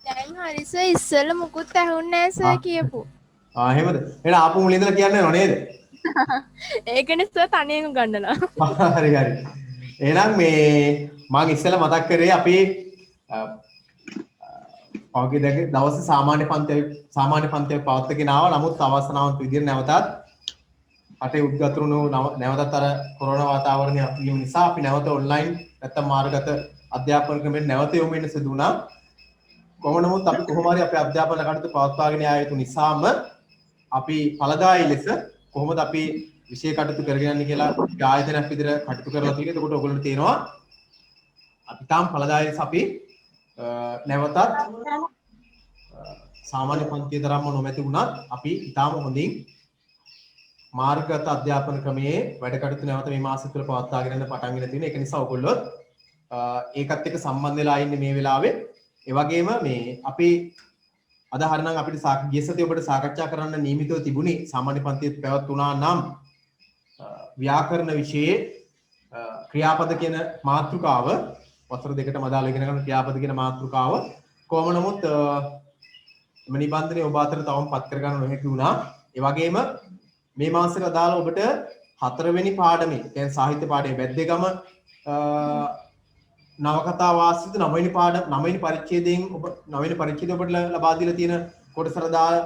දැන් හරි සර් ඉස්සෙල්ලා මුකුත් ඇහුන්නේ නැහැ සර් කියපු. එහෙමද? එහෙනම් ආපු මුලින් ඉඳලා කියන්න වෙනව නේද? ඒකනේ සර් තනියෙන් උගන්නනවා. හරි හරි. එහෙනම් මේ මම ඉස්සෙල්ලා මතක් කරේ අපි පෞද්ගලික දවසේ සාමාන්‍ය පන්තිය පවත්වාගෙන ආවා. නමුත් අවස්ථාවක් විදිහට නැවතත් අටේ උද්ගතරුණු නැවතත් අර කොරෝනා වාතාවරණය වීම නිසා අපි නැවත ඔන්ලයින් නැත්නම් මාර්ගගත අධ්‍යාපන ක්‍රමෙන් නැවත යොමු වෙන්න සිදු වුණා. කොහොම නමුත් අපි කොහොම හරි අපේ අධ්‍යාපන කටයුතු පවත්වාගෙන යා යුතු නිසාම අපි ඵලදායී ලෙස කොහොමද අපි විෂය කටයුතු කරගෙන යන්නේ කියලා ආයතනයක් විදිහට කටයුතු කරලා තියෙනවා. එතකොට ඔයගොල්ලන්ට තේරෙනවා අපි තාම ඵලදායී ලෙස අපි නැවතත් සාමාන්‍ය පන්තිය තරම්ම නොමැති වුණත් අපි ඊටාම හොඳින් මාර්ගගත අධ්‍යාපන ක්‍රමයේ වැඩ කටයුතු නැවත මේ මාසෙ තුල පවත්වාගෙන යන්න පටන් ගෙන තියෙනවා. ඒක නිසා ඔයගොල්ලෝ ඒකත් එක්ක සම්බන්ධ වෙලා ඉන්නේ මේ වෙලාවේ. ඒ වගේම මේ අපි අද හරිනම් අපිට ගිය සතියේ ඔබට සාකච්ඡා කරන්න නියමිතව තිබුණේ සාමාන්‍ය පන්තියේ පැවතුණා නම් ව්‍යාකරණ විෂයේ ක්‍රියාපද කියන මාතෘකාව වසර දෙකටම අදාළ ඉගෙන ගන්න ක්‍රියාපද කියන මාතෘකාව කොහොම නමුත් මේ නිබන්ධනයේ ඔබ අතර තවම පත් කර ගන්න නොහැකි වුණා. ඒ වගේම මේ මාසෙට අදාළ ඔබට හතරවෙනි පාඩමේ දැන් සාහිත්‍ය පාඩමේ වැද්දේගම නවකතා වාසිත නවවෙනි පරිච්ඡේදයෙන් නවවෙනි පරිච්ඡේදය ඔබට ලබා දීලා තියෙන කොටසට අදාළ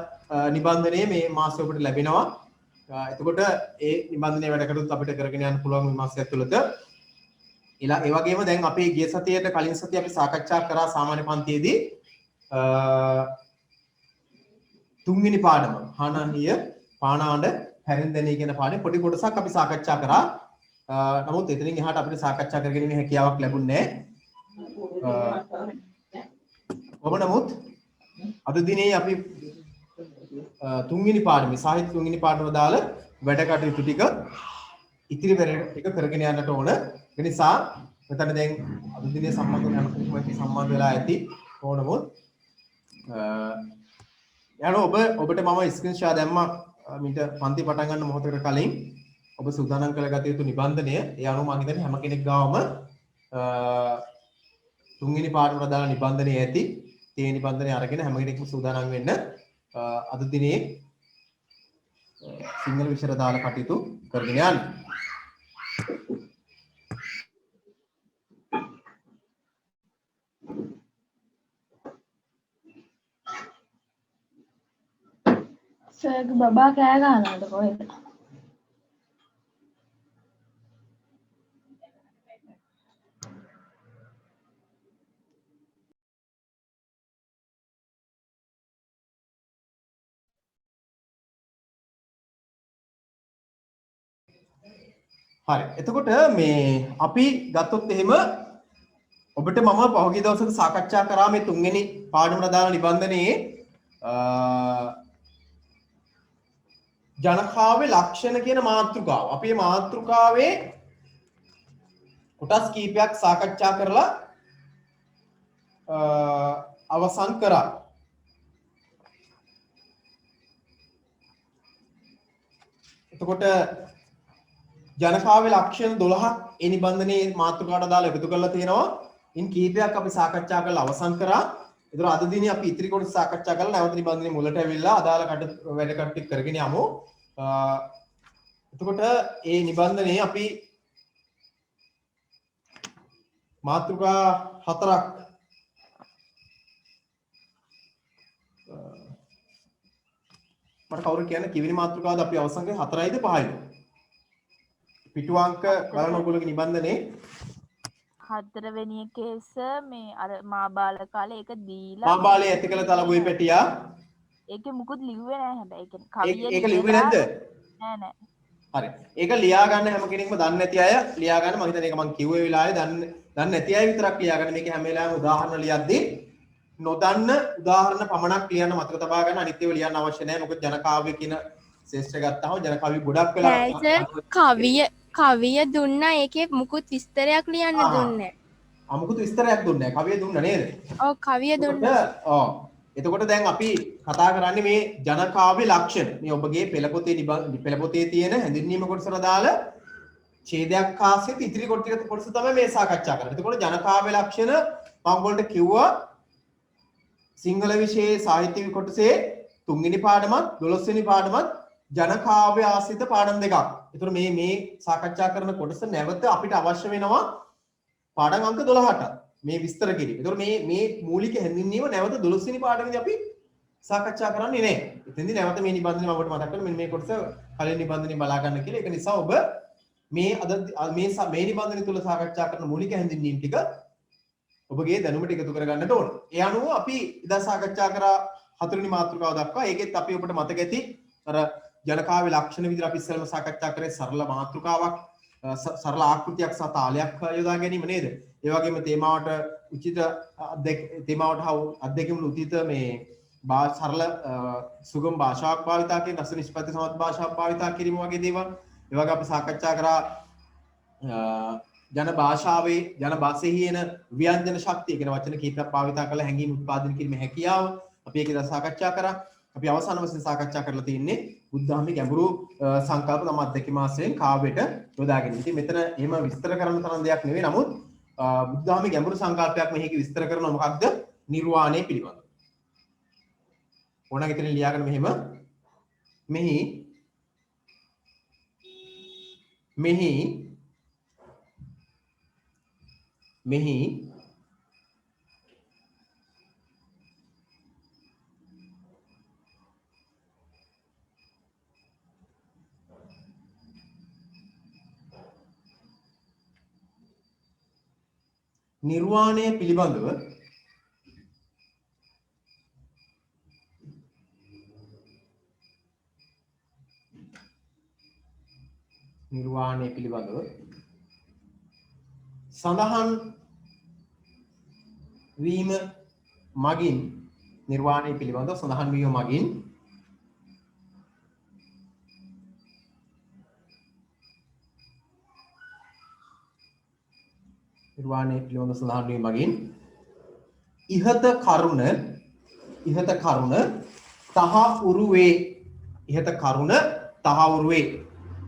නිබන්ධනයේ මේ මාසෙ ඔබට ලැබෙනවා. එතකොට ඒ නිබන්ධනයේ වැඩ කටයුතු අපිට කරගෙන යන්න පුළුවන් මේ මාසය ඇතුළත. ඒ වගේම දැන් අපේ ගිය සතියේට කලින් සතියේ අපි සාකච්ඡා කරා සාමාන්‍ය පන්තියේදී තුන්වෙනි පාඩම හානහිය පානාඬ හැරින්දෙනී කියන පාඩේ පොඩි කොටසක් අපි සාකච්ඡා කරා. නමුත් එතනින් එහාට අපිට සාකච්ඡා කරගෙන හැකියාවක් ලැබුණේ නැහැ. කොහොම නමුත් අද දිනේ අපි තුන්වෙනි පාඩමේ සාහිත්‍ය තුන්වෙනි පාඩම දාල වැඩ කටයුතු ටික ඉතිරි වැඩ ටික කරගෙන යන්නට ඕන. ඒ නිසා මෙතන දැන් අද දිනේ සම්බන්ධ වෙන අනුකම්පාවෙන් සම්බන්ධ වෙලා ඇති ඕනමොත් ඔබට මම ස්ක්‍රීන් ෂොට් දැම්මා මිට පන්ති පටන් ගන්න මොහොතකට කලින් ඔබ සූදානම් කරගත යුතු නිබන්ධනය. ඒ අනුව මම හිතන්නේ හැම කෙනෙක් ගාවම තුන්වෙනි පාඩමට දාලා නිබන්ධනය ඇති. ඒ නිබන්ධනය අරගෙන හැම කෙනෙක්ම සූදානම් වෙන්න අද දිනේ සිංහල විෂය දාලා කටයුතු කරගෙන යන්න. සර් බබා කෑ ගන්නවද කොහෙද? හරි. එතකොට මේ අපි ගත්තොත් එහෙම ඔබට මම පහුගිය දවසට සාකච්ඡා කරා මේ තුන්වෙනි පාඩමට දාන නිබන්ධනයේ ජනකාවේ ලක්ෂණ කියන මාතෘකාව. අපි මේ මාතෘකාවේ කොටස් කීපයක් සාකච්ඡා කරලා අවසන් කරා. එතකොට ජනකාවේ ලක්ෂණ 12ක් ඒ නිබන්ධනයේ මාතෘකාවට දාලා එකතු කරලා තියෙනවා. ඉන් කීපයක් අපි සාකච්ඡා කරලා අවසන් කරා. ඒතර අද දිනේ අපි ඉතිරි කොටස සාකච්ඡා කරලා නැවත නිබන්ධනයේ මුලට ඇවිල්ලා අදාළ වැඩ කටයුතු කරගෙන යමු. එතකොට මේ නිබන්ධනයේ අපි මාතෘකා 4ක් මට කවුරු කියන්නේ කිවිනි මාතෘකාවද අපි අවසන් කරේ 4යිද 5යිද? පිටු අංක බලන ඔයගොල්ලෝගේ නිබන්ධනේ 4 වෙනි එකේස මේ අර මා බාල කාලේ ඒක දීලා මා බාලේ ඇති කළ තලගොයි පැටියා ඒකේ මුකුත් ලිව්වේ නැහැ හැබැයි ඒ කියන්නේ ඒක ලිව්වේ නැද්ද? නෑ. හරි. ඒක ලියා ගන්න හැම කෙනෙක්ම දන්නේ නැති අය ලියා ගන්න. මම හිතන්නේ ඒක මම කිව්වේ වෙලාවේ දන්නේ නැති අය විතරක් ලියා ගන්න. මේක හැම වෙලාවෙම උදාහරණ ලියද්දී නොදන්න උදාහරණ පමණක් ලියන්න මතක තබා ගන්න. අනිත් ඒවා ලියන්න අවශ්‍ය නැහැ. මොකද ජනකාව්‍ය කියන ශේෂ්ත්‍රය ගත්තාම ජනකාව්‍ය ගොඩක් වෙලා කවිය දුන්නා ඒකේ මුකුත් විස්තරයක් ලියන්න දුන්නේ නැහැ. මුකුත් විස්තරයක් දුන්නේ නැහැ. කවිය දුන්නා නේද? ඔව් කවිය දුන්නා. ඔව්. එතකොට දැන් අපි කතා කරන්නේ මේ ජනකාව්‍ය ලක්ෂණ. මේ ඔබගේ පෙළපොතේ තියෙන හැඳින්වීම කොටසට දාලා ඡේදයක් ආශ්‍රිත ඉතිරි කොටස තමයි මේ සාකච්ඡා කරන්නේ. එතකොට ජනකාව්‍ය ලක්ෂණ මම ඔයගොල්ලන්ට කිව්වා සිංහල විෂයේ සාහිත්‍ය කොටසේ 3 වෙනි පාඩමත් 12 වෙනි පාඩමත් ජන කාව්‍ය ආශ්‍රිත පාඩම් දෙකක්. ඒතර මේ සාකච්ඡා කරන කොටස නැවත අපිට අවශ්‍ය වෙනවා පාඩම් අංක 12ට. මේ විස්තර කිරීම. ඒතර මේ මූලික හැඳින්වීම නැවත 12 වෙනි පාඩමේදී අපි සාකච්ඡා කරන්නේ නැහැ. එතෙන්දී නැවත මේ නිබන්ධනය මම ඔබට මතක් කරනවා. මෙන්න මේ කොටස කලින් නිබන්ධනය බලා ගන්න කියලා. ඒක නිසා ඔබ මේ මේ නිබන්ධනය තුල සාකච්ඡා කරන මූලික හැඳින්වීම් ටික ඔබගේ දැනුමට එකතු කරගන්නට ඕන. ඒ අනුව අපි ඉදා සාකච්ඡා කරා 4 වෙනි මාතෘකාව දක්වා. ඒකෙත් අපි ඔබට මතක ඇති අර ජන කාව්‍ය ලක්ෂණ විදිහට අපි ඉස්සෙල්ම සාකච්ඡා කරේ සරල මාතෘකාවක්, සරල ආකෘතියක් සහ තාලයක් යොදා ගැනීම නේද? ඒ වගේම තේමාවට උචිත තේමාවට අධ්‍යක්ෂකවරු උචිත මේ සරල සුගම භාෂාවක් භාවිතා කිරීම, රස නිෂ්පත්ති සමත් භාෂාවක් භාවිතා කිරීම වගේ දේවල්. ඒ වගේ අපි සාකච්ඡා කරා ජන භාෂාවේ ජන භාෂෙහි එන ව්‍යංජන ශක්තිය කියන වචන කීපයක් භාවිතා කරලා හැඟීම් උත්පාදනය කිරීමේ හැකියාව අපි ඒක සාකච්ඡා කරා. අපි අවසාන වශයෙන් සාකච්ඡා කරලා තියෙන්නේ බුද්ධාගමේ ගැඹුරු සංකල්ප තම අධ්‍යක්ෂක මාසයෙන් කාව්‍යට යොදා ගැනීම. ඉතින් මෙතන එහෙම විස්තර කරන්න තරම් දෙයක් නෙවෙයි. නමුත් බුද්ධාගමේ ගැඹුරු සංකල්පයක් මෙහි විස්තර කරනවා මොකක්ද? නිර්වාණය පිළිබඳව. ඕනනම් ඉතින් ලියාගන්න මෙහෙම මෙහි නිර්වාණය පිළිබඳව සඳහන් වීම මගින් නිර්වාණය පිළිබඳව සඳහන් වීම මගින් ඉහත කරුණ තහවුරුවේ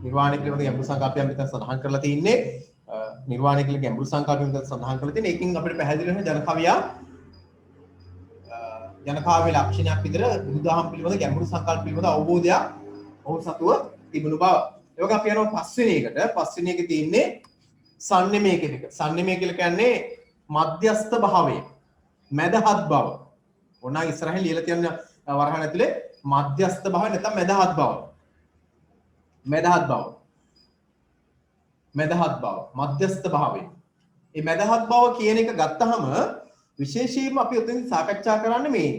නිර්වාණය පිළිබඳ ගැඹුරු සංකල්පයක් මෙතන සඳහන් කරලා තින්නේ. නිර්වාණය කියලා ගැඹුරු සංකල්පයක් මෙතන සඳහන් කරලා තියෙන. ඒකෙන් අපිට පැහැදිලි වෙනවා ජන කාව්‍ය ලක්ෂණයක් විදිහට බුදුදහම පිළිබඳ ගැඹුරු සංකල්ප පිළිබඳ අවබෝධයක් ඔහු සතුව තිබුණු බව. ඒ වගේ අපි යනවා පස්වෙනි එකේ තියෙන්නේ සම්නිමය කියන එක. සම්නිමය කියලා කියන්නේ මධ්‍යස්ථ භාවය, මැදහත් බව. ඕනා ඉස්සරහින් ලියලා තියෙන වරහන් ඇතුලේ මධ්‍යස්ථ භාවය නැත්නම් මැදහත් බව. මධ්‍යස්ථ භාවය. මේ මැදහත් බව කියන එක ගත්තහම විශේෂයෙන්ම අපි උතෙන් සාකච්ඡා කරන්නේ මේ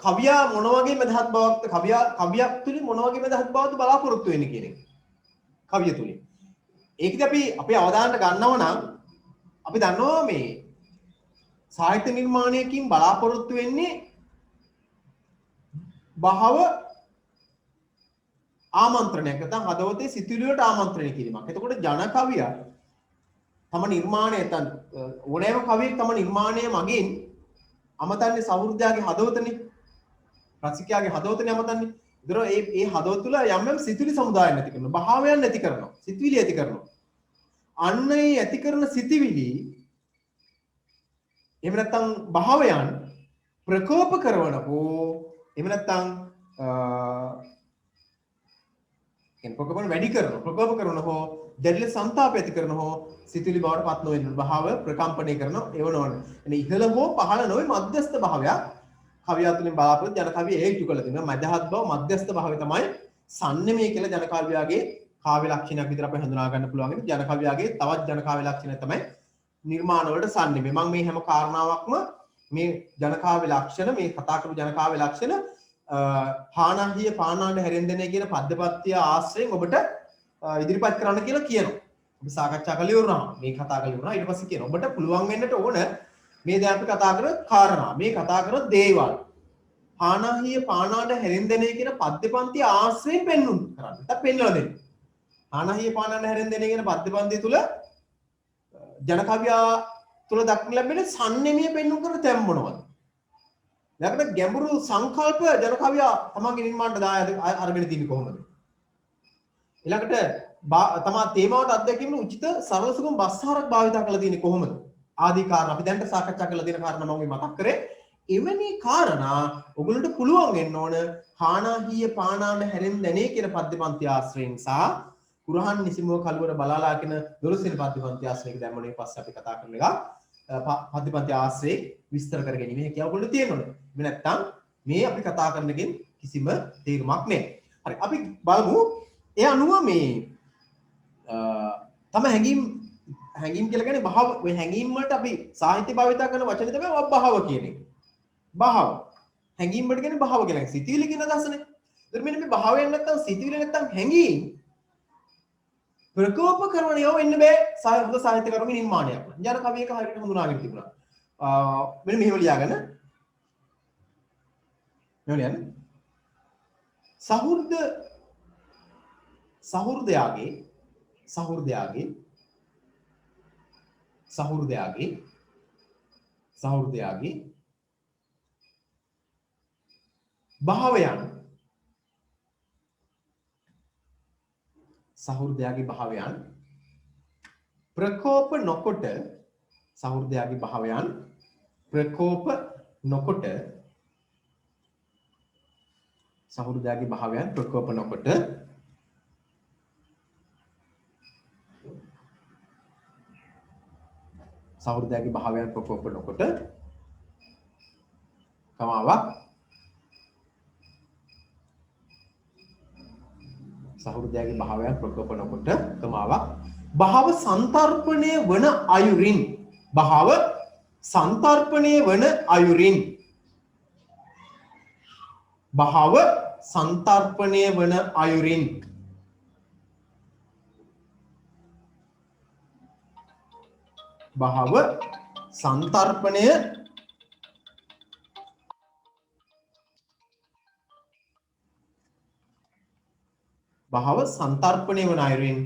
කවියා මොන වගේ මැදහත් බවක්ද කවියක් තුලින් මොන වගේ මැදහත් බවක්ද බලාපොරොත්තු වෙන්නේ කියන එක. කවිය තුලින්. ඒකද අපි අවධානයට ගන්නව නම් අපි දන්නවා මේ සාහිත්‍ය නිර්මාණයකින් බලාපොරොත්තු වෙන්නේ භාව ආමන්ත්‍රණයක් නැත්නම් හදවතේ සිතුවිලි වලට ආමන්ත්‍රණය කිරීමක්. එතකොට ජන කවියා තම නිර්මාණය නැත්නම් ඕනෑම කවියෙක් තම නිර්මාණය මගින් අමතන්නේ සහෘදයාගේ හදවතනේ. රසිකයාගේ හදවතනේ අමතන්නේ. ඒතර ඒ හදවත තුළ යම් සිතුවිලි සමුදායක් නැති කරනවා. භාවයන් නැති කරනවා. සිතුවිලි ඇති කරනවා. අන්න ඒ ඇති කරන සිතුවිලි එහෙම නැත්නම් භාවයන් ප්‍රකෝප කරන හෝ එහෙම නැත්නම් ප්‍රකෝපන වැඩි කරන හෝ දැඩි සංතාප ඇති කරන හෝ සිතුවිලි බවට පත් නොවන භාව ප්‍රකම්පණය කරන ඒවනවන. එනේ ඉහළ හෝ පහළ නොවේ මධ්‍යස්ථ භාවයක් කවියා තුලින් බලාපොරොත්තු ජන කවිය හේතු කළ තියෙනවා. මධ්‍යහත් බව මධ්‍යස්ථ භාවය තමයි සම්නිමය කියලා ජන කවියාගේ කාව්‍ය ලක්ෂණයක් විදිහට අපිට හඳුනා ගන්න පුළුවන්. ජන කවියාගේ තවත් ජන කාව්‍ය ලක්ෂණය තමයි නිර්මාණ වලට සම්නිමය. මම මේ හැම කාරණාවක්ම මේ ජන කාව්‍ය ලක්ෂණ මේ කතා කරපු ජන කාව්‍ය ලක්ෂණ පාණාහිය පාණාඩ හැරෙන්දෙනේ කියන පද්‍යපත්‍ය ආශ්‍රයෙන් ඔබට ඉදිරිපත් කරන්න කියලා කියනවා. අපි සාකච්ඡා කළේ වුණා. මේ කතා කළේ වුණා. ඊට පස්සේ කියනවා ඔබට පුළුවන් වෙන්නට ඕන මේ දැන් අපි කතා කර කාරණා මේ කතා කර දේවල් පාණාහිය පාණාඩ හැරෙන්දෙනේ කියන පද්‍යපන්ති ආශ්‍රයෙන් පෙන්වන්න කරන්න. නැත්නම් පෙන්වලා දෙන්න. පාණාහිය පාණාඩ හැරෙන්දෙනේ කියන පද්‍යපන්ති තුල ජන කවියා තුල දක්වන ලැබෙන සම්නිමය පෙන්වන්න කරන තැන් මොනවද? ඊළඟට ගැඹුරු සංකල්ප ජන කවියා තමන්ගේ නිර්මාණයට දායද අරගෙන තින්නේ කොහොමද? ඊළඟට තමා තේමාවට අත්දැකීමේ උචිත සරල සුගම බස්සාරක් භාවිත කරලා තියෙන්නේ කොහොමද? ආදී කාරණා අපි දැන් සාකච්ඡා කරලා දෙන කාරණා මම මතක් කරේ. එවැනි කාරණා ඔයගොල්ලන්ට පුළුවන් වෙන්න ඕන හානාහිය පානාම හැරෙන් දැනේ කියන පද්‍යපන්ති ආශ්‍රයෙන් සහ කුරහන් නිසිමුව කලවර බලාලා කියන 12 වෙනි පද්‍යපන්ති ආශ්‍රයක දැම්මනේ පස්සේ අපි කතා කරන එක පද්‍යපන්ති ආශ්‍රයේ විස්තර කර ගැනීම හැකියාව ඔයගොල්ලෝ තියෙනවනේ. මේ නැත්තම් මේ අපි කතා කරන එකෙන් කිසිම තේරුමක් නැහැ. හරි අපි බලමු ඒ අනුව මේ තම හැඟීම් කියලා කියන්නේ භාව ඔය හැඟීම් වලට අපි සාහිත්‍ය භාවිතා කරන වචනේ තමයි භාව කියන එක. භාව හැඟීම් වලට කියන්නේ භාව කියලා. සිතිවිලි කියන අදහසනේ. ඒතර මෙන්න මේ භාවයෙන් නැත්තම් සිතිවිලි නැත්තම් හැඟීම් ප්‍රකෝප කරන ඒවා වෙන්න බෑ හොඳ සාහිත්‍ය කර්ම නිර්මාණයක්. ජන කවියක හරියට හඳුනාගෙන තිබුණා. මෙන්න මෙහෙම ලියාගන්න. මෙහෙම ලියන්න. සහෘදයාගේ භාවයන් ප්‍රකෝප නොකොට සහෘදයාගේ භාවයන් ප්‍රකෝප නොකොට සහෘදයාගේ භාවයන් ප්‍රකෝප නොකොට සහෘදයාගේ භාවයන් ප්‍රකෝප නොකොට කමාවක් සහෘදයාගේ භාවයන් ප්‍රකෝප නොකොට කමාවක් භාව සංතර්පණය වන අයුරින් භාව සංතර්පණය වන අයුරින් භාව සංතර්පණය වන අයුරින් භාව සංතර්පණය භාව සංතර්පණය වන අයුරින්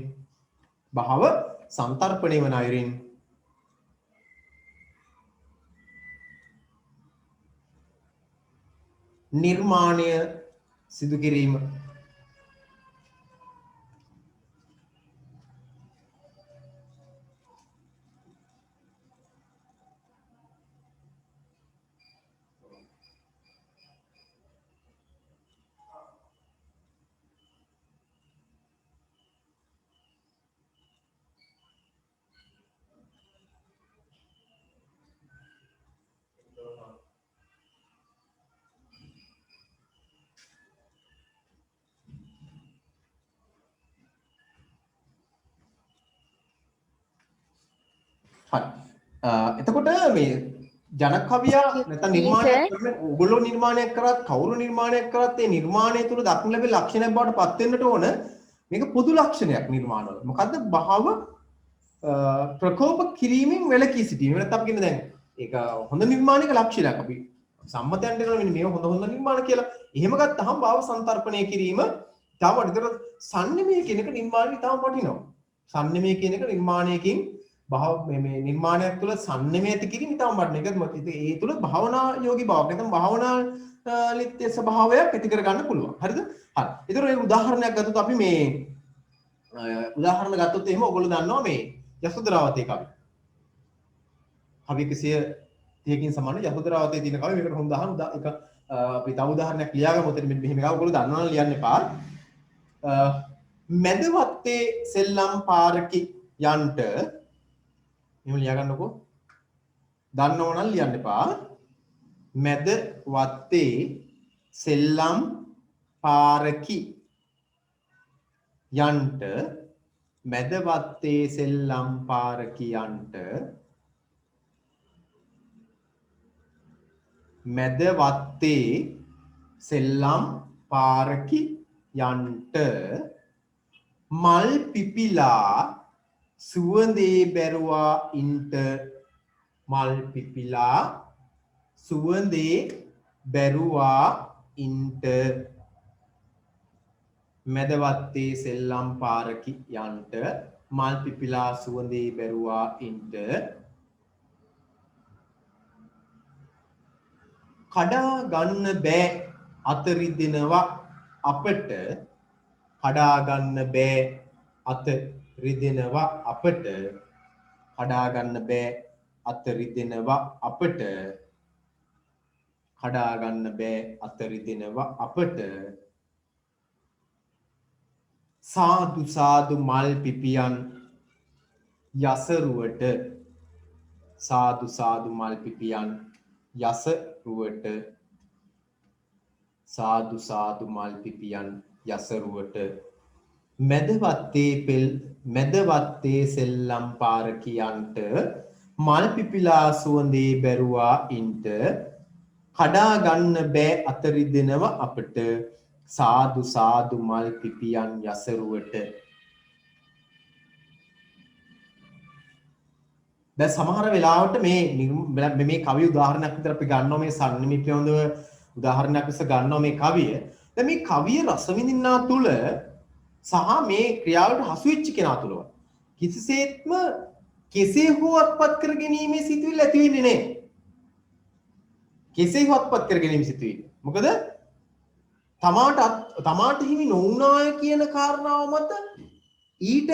භාව සංතර්පණය වන අයුරින් නිර්මාණය සිදු කිරීම එතකොට මේ ජන කවියා නැත්නම් නිර්මාණයක් කරන ඕගොල්ලෝ නිර්මාණයක් කරත් කවුරු නිර්මාණයක් කරත් ඒ නිර්මාණය තුළ දක්න ලැබෙන ලක්ෂණයක් බවට පත් වෙන්නට ඕන මේක පොදු ලක්ෂණයක් නිර්මාණවල. මොකද්ද? භාව ප්‍රකෝප කිරීමෙන් වැළකී සිටීම. නැත්නම් අපි කියන්නේ දැන් ඒක හොඳ නිර්මාණයක ලක්ෂණයක්. අපි සම්මතයන්ට කරන මෙන්න මේක හොඳ නිර්මාණ කියලා. එහෙම ගත්තහම භාව සංතර්පණය කිරීම තව විතර සම්නිමය කියන එක නිර්මාණය තව වටිනවා. සම්නිමය කියන එක නිර්මාණයකින් භාව මේ නිර්මාණයක් තුළ සම්නිමය ඇති කිරීම ඉතාම වටිනවා. ඒක ඒ තුළ භාවනා යෝගී බවක් නැත්නම් භාවනා ලිත්‍ය ස්වභාවයක් ඇති කර ගන්න පුළුවන්. හරිද? හරි. ඒතර ඒ උදාහරණයක් ගත්තොත් අපි මේ උදාහරණ ගත්තොත් එහෙම ඔයගොල්ලෝ දන්නවා මේ යසෝදරාවතී කවි. කවි 130කින් සමාන යසෝදරාවතී තියෙන කවි මේකට හොඳ උදාහරණ එක අපි තව උදාහරණයක් ලියාගමු. ඔතන මෙහෙම එකක් ඔයගොල්ලෝ දන්නවනම් ලියන්න එපා. මැදවත්තේ සෙල්ලම් පාරකි යන්ට එහෙම ලියා ගන්නකෝ. දන්නව නම් ලියන්න එපා. මැද වත්තේ සෙල්ලම් පාරකි යන්ට මැද වත්තේ සෙල්ලම් පාරකි යන්ට මැද වත්තේ සෙල්ලම් පාරකි යන්ට මල් පිපිලා සුවඳේ බැරුවා ඉන්ට මල් පිපිලා සුවඳේ බැරුවා ඉන්ට මැදවත්තේ සෙල්ලම් පාරකි යන්ට මල් පිපිලා සුවඳේ බැරුවා ඉන්ට කඩා ගන්න බෑ අත රිදෙනවා අපට කඩා ගන්න බෑ අත රිදෙනවා අපට කඩා ගන්න බෑ අතරිදෙනවා අපට කඩා ගන්න බෑ අතරිදෙනවා අපට සාදු සාදු මල් පිපියන් යසරුවට සාදු සාදු මල් පිපියන් යසරුවට සාදු සාදු මල් පිපියන් යසරුවට මැදවත්තේ සෙල්ලම් පාර කියන්ට මල් පිපිලා සුවඳේ බැරුවා ඉන්ට කඩා ගන්න බෑ අතරිදෙනව අපට සාදු සාදු මල් පිපියන් යසරුවට. දැන් සමහර වෙලාවට මේ කවිය උදාහරණයක් විතර අපි ගන්නවා මේ සම්නිමි පිළිබඳව උදාහරණයක් විතර ගන්නවා මේ කවිය. දැන් මේ කවිය රස විඳින්නා තුල සහ මේ ක්‍රියාවට හසු වෙච්ච කෙනා තුල කිසිසේත්ම කෙසේ හෝ අත්පත් කර ගැනීමේ සිතුවිල්ල ඇති වෙන්නේ නැහැ. කෙසේ හෝ අත්පත් කර ගැනීමේ සිතුවිල්ල. මොකද තමාට හිමි නොවුනාය කියන කාරණාව මත ඊට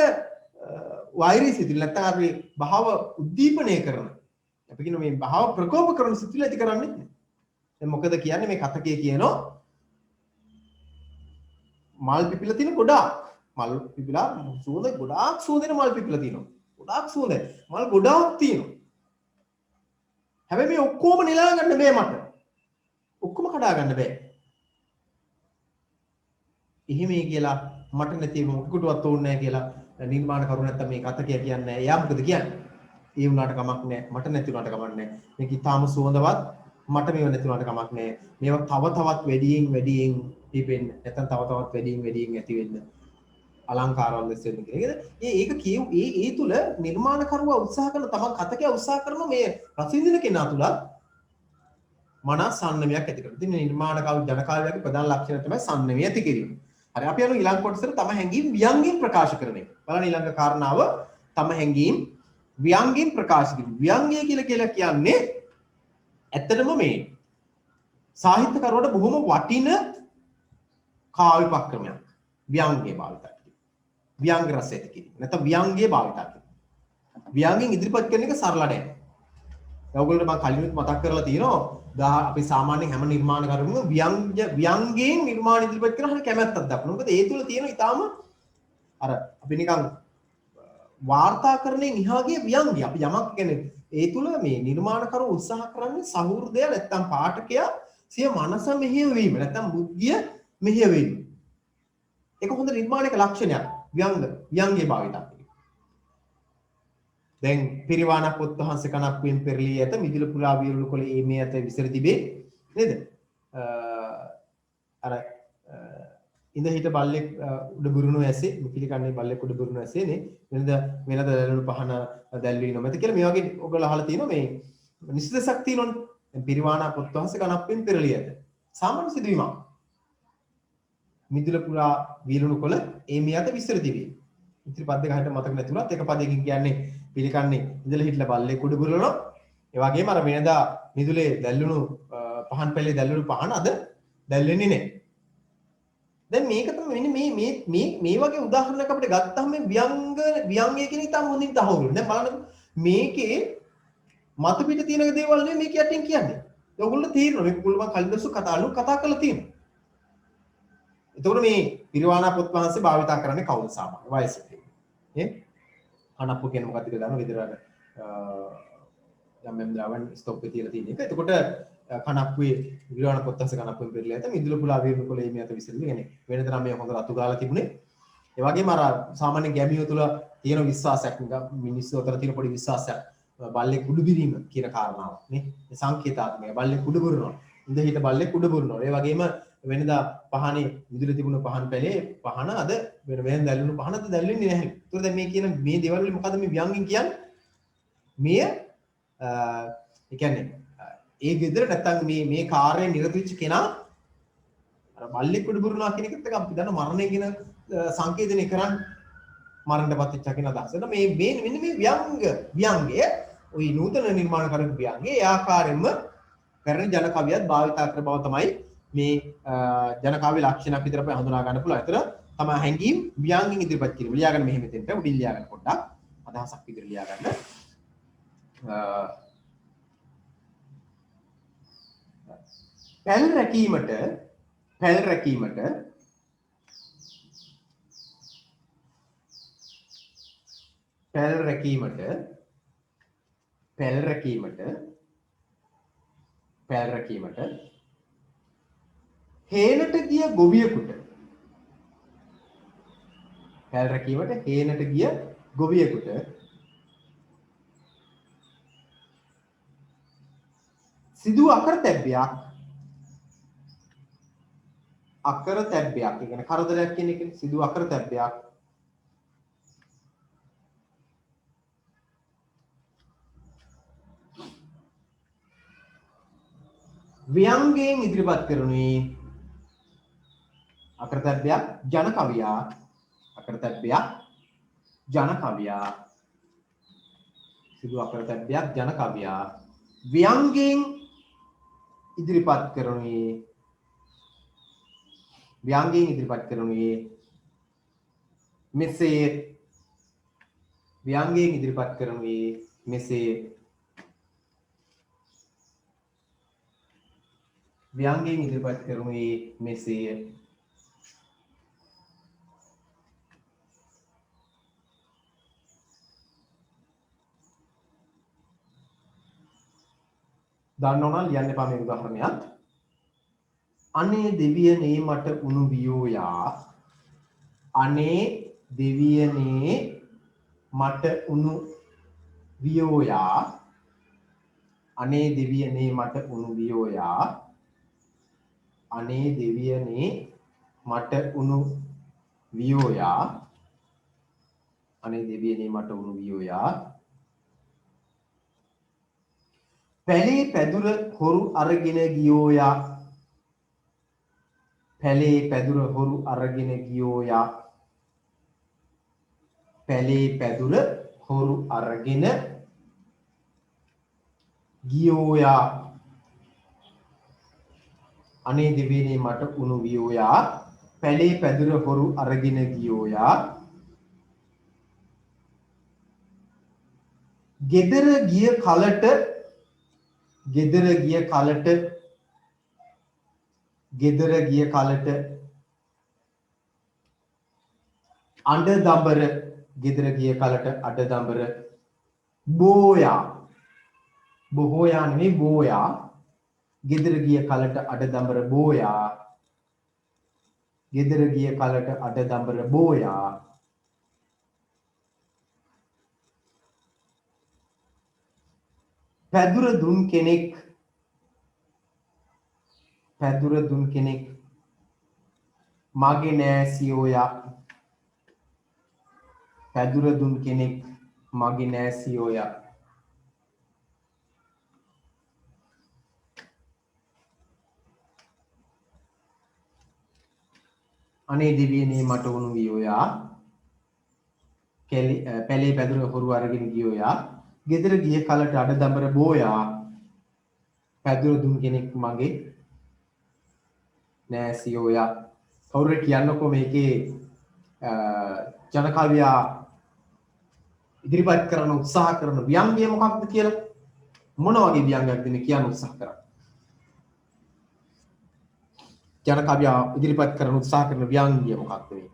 වෛරී සිතුවිල්ල නැත්නම් අපි භාව උද්දීපනය කරන අපි කියන මේ භාව ප්‍රකෝප කරන සිතුවිල්ල ඇති කරන්නේ නැහැ. දැන් මොකද කියන්නේ මේ කතකයේ කියනවා මල් පිපිලා තියෙන ගොඩාක් මල් පිපිලා සුවඳ ගොඩාක් සුවඳෙන මල් පිපිලා තියෙනවා. ගොඩාක් සුවඳ මල් ගොඩාක් තියෙනවා. හැබැයි මේ ඔක්කොම නෙලා ගන්න බෑ මට. ඔක්කොම කඩා ගන්න බෑ. එහෙමයි කියලා මට නැති මොකකටවත් ඕනේ නැහැ කියලා නිර්මාණකරු නැත්තම් මේ කතකය කියන්නේ. එයා මොකද කියන්නේ? ඒ වුණාට කමක් නැහැ. මට නැති වුණාට කමක් නැහැ. මේක ඊටාම සුවඳවත් මට මේව නැති වුණාට කමක් නැහැ. මේවා තව තවත් වැඩියෙන් පිපෙන්න නැත්නම් තව තවත් වැඩියෙන් ඇති වෙන්න අලංකාරවල දෙන්න කියන එක. ඒක ඒ තුල නිර්මාණකරුවා උත්සාහ කරන තමන් කතකය උත්සාහ කරන මේ රසින්දින කෙනා තුල මනස සම්නමයක් ඇති කරගන්න. ඉතින් නිර්මාණකරු ජනකාලයගේ ප්‍රධාන ලක්ෂණය තමයි සම්නමය ඇති කිරීම. හරි අපි යන ඊළඟ කොටසට තම හැඟීම් ව්‍යංගයෙන් ප්‍රකාශ කරන එක. බලන්න ඊළඟ කාරණාව තම හැඟීම් ව්‍යංගයෙන් ප්‍රකාශ කිරීම. ව්‍යංගය කියලා කියන්නේ ඇත්තටම මේ සාහිත්‍යකරුවට බොහොම වටින කාව්‍ය උපක්‍රමයක්. ව්‍යංගය භාවිත කිරීම. ව්‍යංග රස ඇති කිරීම. නැත්නම් ව්‍යංගය භාවිත කිරීම. ව්‍යංගයෙන් ඉදිරිපත් කරන එක සරල නෑ. ඔයගොල්ලෝ මම කලිනුත් මතක් කරලා තියෙනවා අපි සාමාන්‍යයෙන් හැම නිර්මාණකරුවම ව්‍යංගයෙන් නිර්මාණ ඉදිරිපත් කරන හරිය කැමැත්තක් දක්වනවා. මොකද ඒ තුල තියෙන ඊටාම අර අපි නිකන් වාර්තාකරණයෙන් ඉහාගේ ව්‍යංගය. අපි යමක් කියන්නේ ඒ තුල මේ නිර්මාණකරුවෝ උත්සාහ කරන්නේ සහෘදය නැත්තම් පාඨකයා සිය මනස මෙහෙයවීම නැත්තම් බුද්ධිය මෙහෙයවීම. ඒක හොඳ නිර්මාණයක ලක්ෂණයක්. ව්‍යංගයේ භාවිතය. දැන් පිරිවාණක් පොත් වහන්සේ කණක් වෙන් පෙරළී ඇත මිදුල පුරා විරුළු කොළ මේ ඇත විසර තිබේ නේද? අර ඉඳ හිට බල්ලෙක් උඩ බුරුණු ඇසේ පිළිකන්නේ බල්ලෙක් උඩ බුරුණු ඇසේ නේ වෙනද දැල්වෙන පහන දැල්වී නොමැත කියලා මේ වගේ ඔයගොල්ලෝ අහලා තියෙනවා මේ නිශ්චිතසක් තියෙනවනේ. දැන් පිරිවාණක් පොත් වහන්සේ කණක් වෙන් පෙරළී ඇත. සාමාන්‍ය සිදුවීමක්. මිදුල පුරා විරුණු කොළ මේ ඇත විසර තිබේ. ඉතින් පද දෙක හිට මතක නැතුණත් එක පදයකින් කියන්නේ පිළිකන්නේ ඉඳලා හිටලා බල්ලෙක් උඩ බුරලනවා. ඒ වගේම අර වෙනදා මිදුලේ දැල්ලුණු පහන් පැලේ දැල්ලුණු පහන අද දැල්වෙන්නේ නැහැ. දැන් මේක තමයි මේ වගේ උදාහරණයක් අපිට ගත්තාම මේ ව්‍යංගය කියන එක තමයි හොඳින් තහවුරු වෙන්නේ. දැන් බලන්න මේකේ මත පිට තියෙන දේවල් නෙමෙයි මේක යටින් කියන්නේ. ඔයගොල්ලෝ තීරණ මේක පුළුවන් කලින් දවස් කතා කරලා තියෙනවා. එතකොට මේ පිරිවාණා පොත් වහන්සේ භාවිතා කරන්නේ කවුද සාමාන්‍ය වයසට? අනප්පු කියන මොකක්ද කියලා දානවා විතරක් යම් ද්‍රවණ ස්ටොප් එකේ තියලා තියෙන එක. එතකොට කණප්පුවේ විරවණ පොත්තස කණප්පුවෙන් පෙරලා ඇත මිදුල පුලා වීම කොලේ මේ අත විසිරෙන්නේ කියන්නේ වෙනතරම් මේ හොඳ රතු ගාලා තිබුණේ. ඒ වගේම අර සාමාන්‍ය ගැමියෝ තුල තියෙන විශ්වාසයක් මිනිස්සු අතර තියෙන පොඩි විශ්වාසයක් බල්ලේ කුඩු බිරීම කියන කාරණාව නේ. ඒ සංකේතාත්මකයි. බල්ලේ කුඩු බුරනවා. ඉඳ හිට බල්ලේ කුඩු බුරනවා. ඒ වගේම වෙනදා පහනේ විදුලි තිබුණ පහන් පැලේ පහන අද වෙන දැල්ලුණු පහන අද දැල්වෙන්නේ නැහැ. ඒතකොට දැන් මේ කියන මේ දේවල් වල මොකද්ද මේ ව්‍යංගයෙන් කියන්නේ? මේ ඒ කියන්නේ ඒ ගෙදර නැත්තම් මේ කාර්යයේ නිරත වෙච්ච කෙනා අර බල්ලෙක් උඩ බුරුණා කියන එකත් එක අපි දන්න මරණය කියන සංකේතනය කරන්නේ මරණයටපත් වෙච්ච කෙනා දහසන මේ මෙන්න මේ ව්‍යංගය ওই නූතන නිර්මාණකරක ව්‍යංගයේ ඒ ආකාරයෙන්ම කරන ජන කවියත් භාවිතා කර බව තමයි මේ ජන කාව්‍ය ලක්ෂණයක් විතර අපි හඳුනා ගන්න පුළුවන්. ඒතර තමයි හැංගීම් ව්‍යංගයෙන් ඉදිරිපත් කිරීම. ලියා ගන්න මෙහෙම දෙන්න උඩින් ලියා ගන්න පොඩ්ඩක් අදහසක් විතර ලියා ගන්න. පැල් රැකීමට පැල් රැකීමට පැල් රැකීමට පැල් රැකීමට පැල් රැකීමට හේනට ගිය ගොවියෙකුට පැල් රැකීමට හේනට ගිය ගොවියෙකුට සිදු අකරතැබ්බයක් ඒ කියන්නේ කරදරයක් කියන එක සිදු අකරතැබ්බයක් ව්‍යංගයෙන් ඉදිරිපත් කරනුයේ අකරතැබ්බයක් ජන කවියා අකරතැබ්බයක් ජන කවියා සිදු අකරතැබ්බයක් ජන කවියා ව්‍යංගයෙන් ඉදිරිපත් කරනුයේ මෙසේ ව්‍යංගයෙන් ඉදිරිපත් කරනුයේ මෙසේ ව්‍යංගයෙන් ඉදිරිපත් කරනුයේ මෙසේ දන්නව නම් ලියන්න එපා මේ උදාහරණයක් අනේ දෙවියනේ මට උණු වියෝයා අනේ දෙවියනේ මට උණු වියෝයා අනේ දෙවියනේ මට උණු වියෝයා අනේ දෙවියනේ මට උණු වියෝයා අනේ දෙවියනේ මට උණු වියෝයා පැලේ පැදුර හොරු අරගෙන ගියෝයා පැලේ පැදුර හොරු අරගෙන ගියෝයා පැලේ පැදුර හොරු අරගෙන ගියෝයා අනේ දෙවියනේ මට උණු වියෝයා පැලේ පැදුර හොරු අරගෙන ගියෝයා ගෙදර ගිය කලට අඬ දඹර ගෙදර ගිය කලට අඬ දඹර බෝයා බොහෝයා නෙමෙයි බෝයා ගෙදර ගිය කලට අඬ දඹර බෝයා ගෙදර ගිය කලට අඬ දඹර බෝයා පැදුර දුන් කෙනෙක් මගේ නෑසියෝයා පැදුර දුන් කෙනෙක් මගේ නෑසියෝයා අනේ දෙවියනේ මට උණු වියෝයා පැලේ පැදුර හොරු අරගෙන ගියෝයා ගෙදර ගිය කලට අඩ දඹර බෝයා පැදුර දුන් කෙනෙක් මගේ නෑසියෝයා කවුරු කියන්නකෝ මේකේ ජන කවියා ඉදිරිපත් කරන උත්සාහ කරන ව්‍යංගය මොකක්ද කියලා මොන වගේ ව්‍යංගයක්ද මේ කියන්න උත්සාහ කරන්නේ ජන කවියා ඉදිරිපත් කරන උත්සාහ කරන ව්‍යංගය මොකක්ද මේ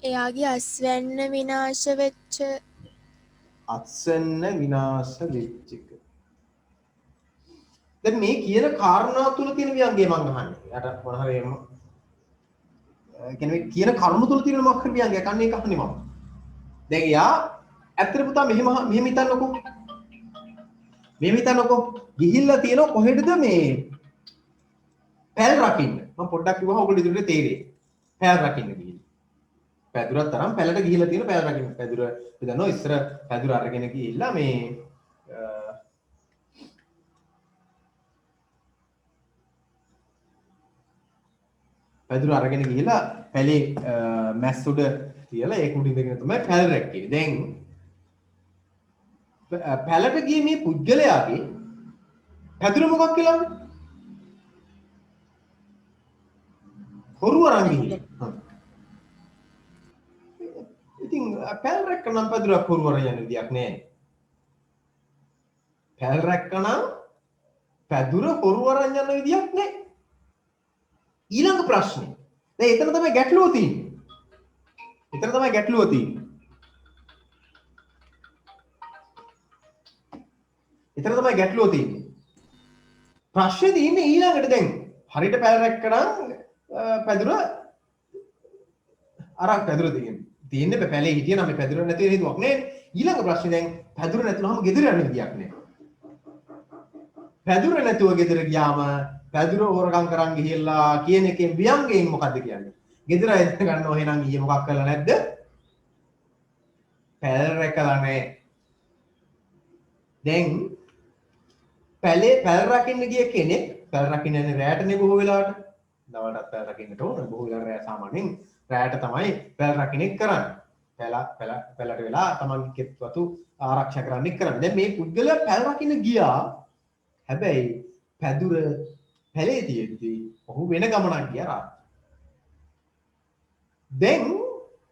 එයාගේ අස්වැන්න විනාශ වෙච්ච අස්වැන්න විනාශ වෙච්ච එක දැන් මේ කියන කාරණා තුල තියෙන ව්‍යංගය මම අහන්නේ යට මොන හරි කියන්නේ කියන කරුණු තුල තියෙන මොකක් හරි ව්‍යංගයක් අන්න ඒක අහන්නේ මම දැන් යා ඇත්තට පුතා මෙහෙම හිතන්නකෝ ගිහිල්ලා තියෙන කොහෙටද මේ පැල් රකින්න මම පොඩ්ඩක් කිව්වා ඔයගොල්ලෝ ඉදිරියට තේරෙයි පැල් රකින්න ගිහින් පැදුරක් තරම් පැලට ගිහිල්ලා තියෙන පැල් රකින්න පැදුර දන්නවා ඉස්සර පැදුර අරගෙන ගිහිල්ලා මේ පැදුර අරගෙන ගිහිල්ලා පැලේ මැස් උඩ තියලා ඒක උඩ ඉඳගෙන තමයි පැල් රැක්කේ දැන් පැලට ගියේ මේ පුද්ගලයාගේ පැදුර මොකක් කියලාද හොරු අරන් ගිහින් ඉතින් පැල් රැක්කනම් පැදුරක් හොරු අරන් යන්න විදියක් නෑ පැල් රැක්කනම් පැදුර හොරු අරන් යන විදියක් නැහැ. ඊළඟ ප්‍රශ්නේ. දැන් එතන තමයි ගැටලුව තියෙන්නේ. එතන තමයි ගැටලුව තියෙන්නේ. එතන තමයි ගැටලුව තියෙන්නේ. ප්‍රශ්නේ තියෙන්නේ ඊළඟට දැන් හරියට පැල රැක්කනම් පැදුර අරන් පැදුර තියෙන්නේ පැලේ හිටියනම් මේ පැදුර නැති වෙන හේතුවක් නෑ. ඊළඟ ප්‍රශ්නේ දැන් පැදුර නැතුනම ගෙදර යන්න විදියක් නෑ. පැදුර නැතුව ගෙදර ගියාම පැදුර හොරකම් කරන් ගිහිල්ලා කියන එකෙන් ව්‍යංගයෙන් මොකද්ද කියන්නේ? ගෙදර එන්න ගන්නව එහෙනම් ඊයේ මොකක් කළා නැද්ද? පැල රැකලා නෑ. දැන් පැල රකින්න ගිය කෙනෙක් පැල රකින්න යන්නේ රැටනේ බොහෝ වෙලාවට. දවල්ටත් පැල රකින්නට ඕන. බොහෝ වෙලාවට රැ සාමාන්‍යයෙන් රැට තමයි පැල රකින්න කරන්නේ. පැලට වෙලා තමන්ගේ කෙත් වතු ආරක්ෂා කරන්න කරන්නේ. දැන් මේ පුද්ගලයා පැල රකින්න ගියා. හැබැයි පැදුර පැලේ තියෙද්දි ඔහු වෙන ගමනක් ගියා රාත්. දැන්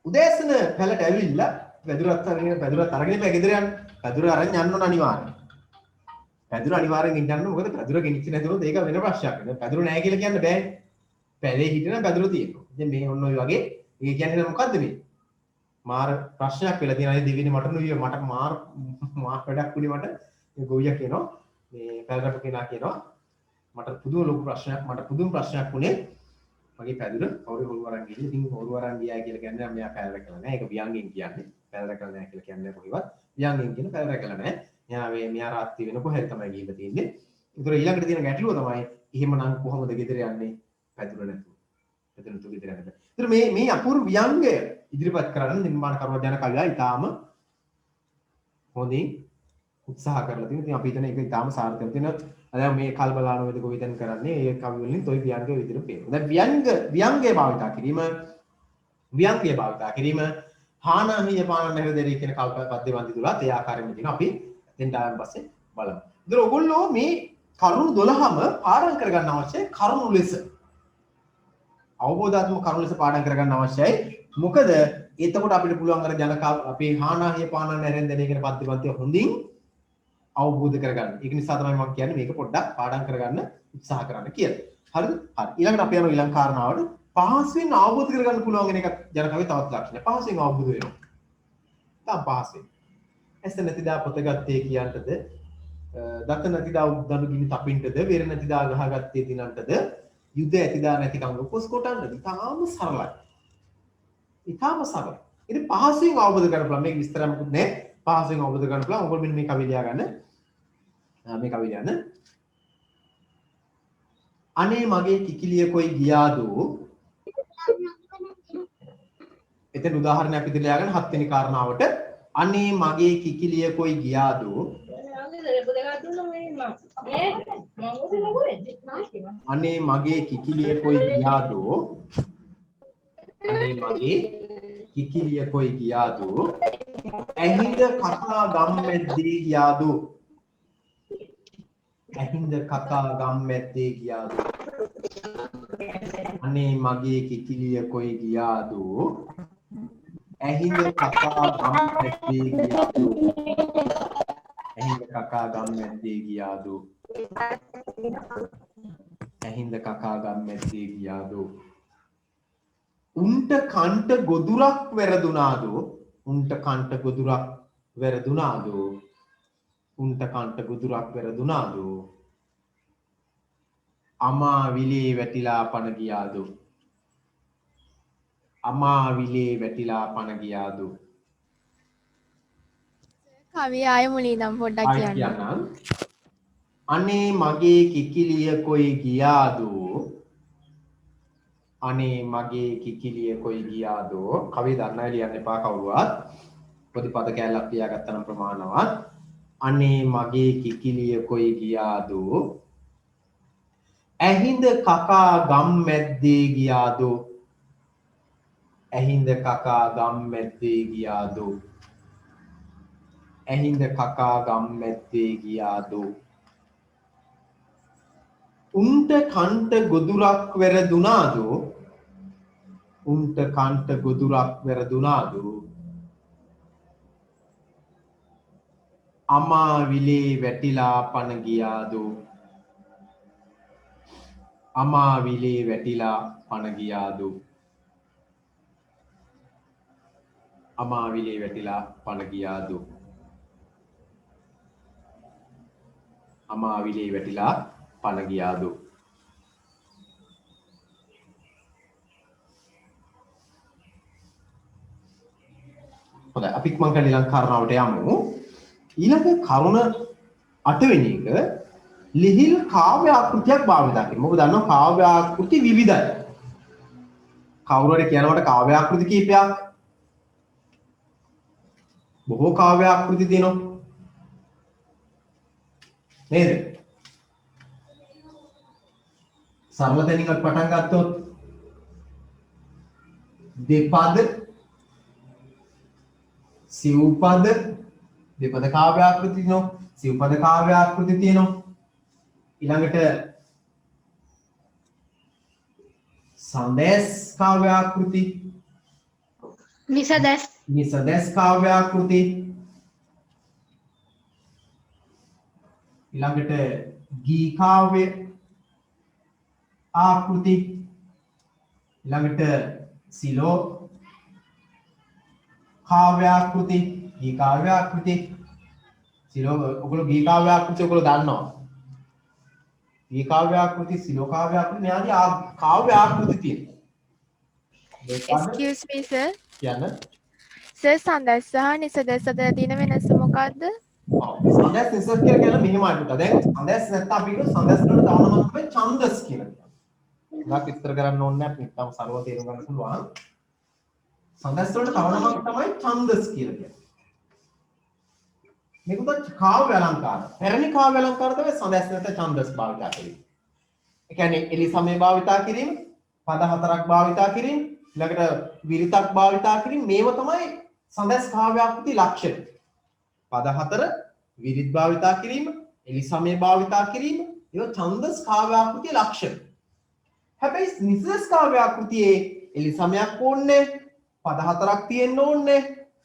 උදෑසන පැලට ඇවිල්ලා පැදුරත් අරගෙන ගෙදර යන්න. පැදුර අරන් යන්න ඕන අනිවාර්යයෙන්. පැදුර අනිවාර්යෙන් ඉන්න යන්න. මොකද පැදුර ගෙනිච්ච නැතුනොත් ඒක වෙන ප්‍රශ්නයක්. දැන් පැදුර නැහැ කියලා කියන්න බෑ. පැලේ හිටියනම් පැදුර තියෙනවා. දැන් මේ ඔන්න ඔය වගේ ඒ කියන්නේ මොකද්ද මේ? මාර ප්‍රශ්නයක් වෙලා තියෙනවා. දෙවියනේ මට නෙවෙයි මට මාර වැඩක් උනේ මට. මේ ගොවියා කියනවා මේ පැලරපු කෙනා කියනවා මට පුදුම ලොකු ප්‍රශ්නයක් මට පුදුම ප්‍රශ්නයක් උනේ මගේ පැදුර කවුරු වරන් ගිහින් ඉතින් කවුරු වරන් ගියා කියලා කියන්නේ මෙයා පැල රැකලා නැහැ. ඒක ව්‍යංගයෙන් කියන්නේ. පැල රැකලා නැහැ කියලා කියන්නේ කොහේවත්. ව්‍යංගයෙන් කියන පැල රැකලා නැහැ. මෙයා රාත්‍රී වෙන කොහෙද තමයි ගිහිල්ලා තියෙන්නේ. ඒතර ඊළඟට තියෙන ගැටලුව තමයි එහෙමනම් කොහොමද ගෙදර යන්නේ පැදුර නැතුව. පැදුර නැතුව ගෙදර යන්නේ. ඒතර මේ අපූර්ව ව්‍යංගය ඉදිරිපත් කරන්න නිර්මාණකරුවා ජන කවියා ඊටාම හොඳින් උත්සාහ කරලා තියෙනවා. ඉතින් අපි හිතන එක ඊටාම සාර්ථක තියෙන දැන් මේ කල්බලාන වේද ගොවිතැන් කරන්නේ ඒ කවි වලින් toy ව්‍යංගය විදිහට පේනවා. දැන් ව්‍යංගය භාවිතා කිරීම හානහිය පාන නැරදෙරි කියන කල්ප පද්‍ය වන්දි තුලත් ඒ ආකාරයෙන්ම තියෙනවා. අපි දැන් ආවන් පස්සේ බලමු. ඉතින් ඔයගොල්ලෝ මේ කරුණු 12ම පාඩම් කරගන්න අවශ්‍යයි කරුණු ලෙස. අවබෝධාත්මක කරුණු ලෙස පාඩම් කරගන්න අවශ්‍යයි. මොකද එතකොට අපිට පුළුවන් අර ජනක අපේ හානහිය පාන නැරදෙරි කියන පද්‍ය වන්දි හොඳින් අවබෝධ කරගන්න. ඒක නිසා තමයි මම කියන්නේ මේක පොඩ්ඩක් පාඩම් කරගන්න උත්සාහ කරන්න කියලා. හරිද? හරි. ඊළඟට අපි යනවා ඊළඟ කාරණාවට. පහසුවෙන් අවබෝධ කරගන්න පුළුවන් වෙන එක ජනකවේ තවත් ලක්ෂණයක්. පහසුවෙන් අවබෝධ වෙනවා. තාම පහසුවෙන්. ඇස නැතිදා පොත ගත්තේ කියන්ටද, දත නැතිදා උද්දනු ගිනි තපින්ටද, වෙර නැතිදා ගහගත්තේ දිනන්ටද, යුද ඇතිදා නැතිකම් උපස් කොටන්නද. ඊටාම සරලයි. ඊටාම සරලයි. ඉතින් පහසුවෙන් අවබෝධ කරගන්න පුළුවන්. මේක විස්තරයක් මොකුත් නැහැ. පහසුවෙන් අවබෝධ කරගන්න පුළුවන්. ඔයගොල්ලෝ මෙන්න මේ කවිය ලියා ගන්න. මේ කවිය ලියන්න. අනේ මගේ කිකිලිය කොයි ගියාදෝ. එතන උදාහරණයක් විදිහට ලියා ගන්න 7 වෙනි කාරණාවට. අනේ මගේ කිකිලිය කොයි ගියාදෝ. අනේ මගේ කිකිලිය කොයි ගියාදෝ. අනේ මගේ කිකිලිය කොයි ගියාදෝ. ඇහිඳ කකා ගම්මැද්දේ ගියාදෝ. ඇහිඳ කකා ගම්මැද්දේ ගියාදෝ. අනේ මගේ කිකිලිය කොයි ගියාදෝ. ඇහිඳ කකා ගම්මැද්දේ ගියාදෝ. ඇහිඳ කකා ගම්මැද්දේ ගියාදෝ. ඇහිඳ කකා ගම්මැද්දේ ගියාදෝ. උන්ට කන්ට ගොදුරක් වැරදුනාදෝ. උන්ට කන්ට ගොදුරක් වැරදුනාදෝ. උන්ට කන්ට ගොදුරක් වැරදුනාදෝ. අමා විලේ වැටිලා පණ ගියාදෝ. අමා විලේ වැටිලා පණ ගියාදෝ. කවිය ආයෙ මුලින් ඉඳන් පොඩ්ඩක් කියන්න. අනේ මගේ කිකිලිය කොයි ගියාදෝ. අනේ මගේ කිකිලිය කොයි ගියාදෝ. කවිය දන්න අය ලියන්න එපා කවුරුවත්. පොඩි පද කැලක් ලියාගත්තා නම් ප්‍රමාණවත්. අනේ මගේ කිකිලිය කොයි ගියාදෝ. ඇහිඳ කකා ගම්මැද්දේ ගියාදෝ. ඇහිඳ කකා ගම්මැද්දේ ගියාදෝ. ඇහිඳ කකා ගම්මැද්දේ ගියාදෝ. උන්ට කන්ට ගොදුරක් වැරදුනාදෝ. උන්ට කන්ට ගොදුරක් වැරදුනාදෝ. අමා විලේ වැටිලා පණ ගියාදෝ. අමාවිලේ වැටිලා පණ ගියාදු. අමාවිලේ වැටිලා පණ ගියාදු. අමාවිලේ වැටිලා පණ ගියාදු. හොඳයි අපි ඉක්මන් කරලා ඊළඟ කාරණාවට යමු. ඊළඟ කරුණ 8 වෙනි එක ලිහිල් කාව්‍ය ආකෘතියක් භාවිත කිරීම. ඔබ දන්නවා කාව්‍ය ආකෘති විවිධයි. කවුරු හරි කියනකොට කාව්‍ය ආකෘති කීපයක් බොහෝ කාව්‍ය ආකෘති තියෙනවා. නේද? සරල දෙනින් අපි පටන් ගත්තොත් දෙපද සිව්පද දෙපද කාව්‍ය ආකෘති තියෙනවා. සිව්පද කාව්‍ය ආකෘති තියෙනවා. ඊළඟට සඳස් කාව්‍ය ආකෘති නිසදස් කාව්‍ය ආකෘති ඊළඟට ගී කාව්‍ය ආකෘති ඊළඟට සිලෝ කාව්‍ය ආකෘති ගී කාව්‍ය ආකෘති සිලෝ ඔයගොල්ලෝ ගී කාව්‍ය ආකෘති ඔයගොල්ලෝ දන්නවා. ගී කාව්‍ය ආකෘති සිලෝ කාව්‍ය ආකෘති මෙයාදී කාව්‍ය ආකෘති තියෙනවා. Excuse me sir. කියන්න. සර් සඳස් සහ නිසදස් අතර තියෙන වෙනස මොකක්ද? සඳස් නිසස් කියලා කියන මෙහෙම අඩුට. දැන් සඳස් නැත්නම් අපි කියන සඳස් වලට දානම තමයි ඡන්දස් කියලා කියනවා. ගාක් විස්තර කරන්න ඕනේ නැහැ. නිකම් සරව තේරුම් ගන්න පුළුවන්. සඳස් වලට දානම තමයි ඡන්දස් කියලා කියන්නේ. මේකත් කාව්‍ය අලංකාර. පැරණි කාව්‍ය අලංකාර තමයි සඳස් නැත්නම් ඡන්දස් භාවිත කිරීම. ඒ කියන්නේ එලි සමය භාවිත කිරීම, පද හතරක් භාවිත කිරීම, ඊළඟට විරිතක් භාවිත කිරීම මේව තමයි සඳස් කාව්‍ය ආකෘති ලක්ෂණ. පද හතර විරිත් භාවිත කිරීම, එලි සමය භාවිත කිරීම, ඒවා ඡන්දස් කාව්‍ය ආකෘතියේ ලක්ෂණ. හැබැයි නිසස් කාව්‍ය ආකෘතියේ එලි සමයක් ඕනේ, පද හතරක් තියෙන්න ඕනේ,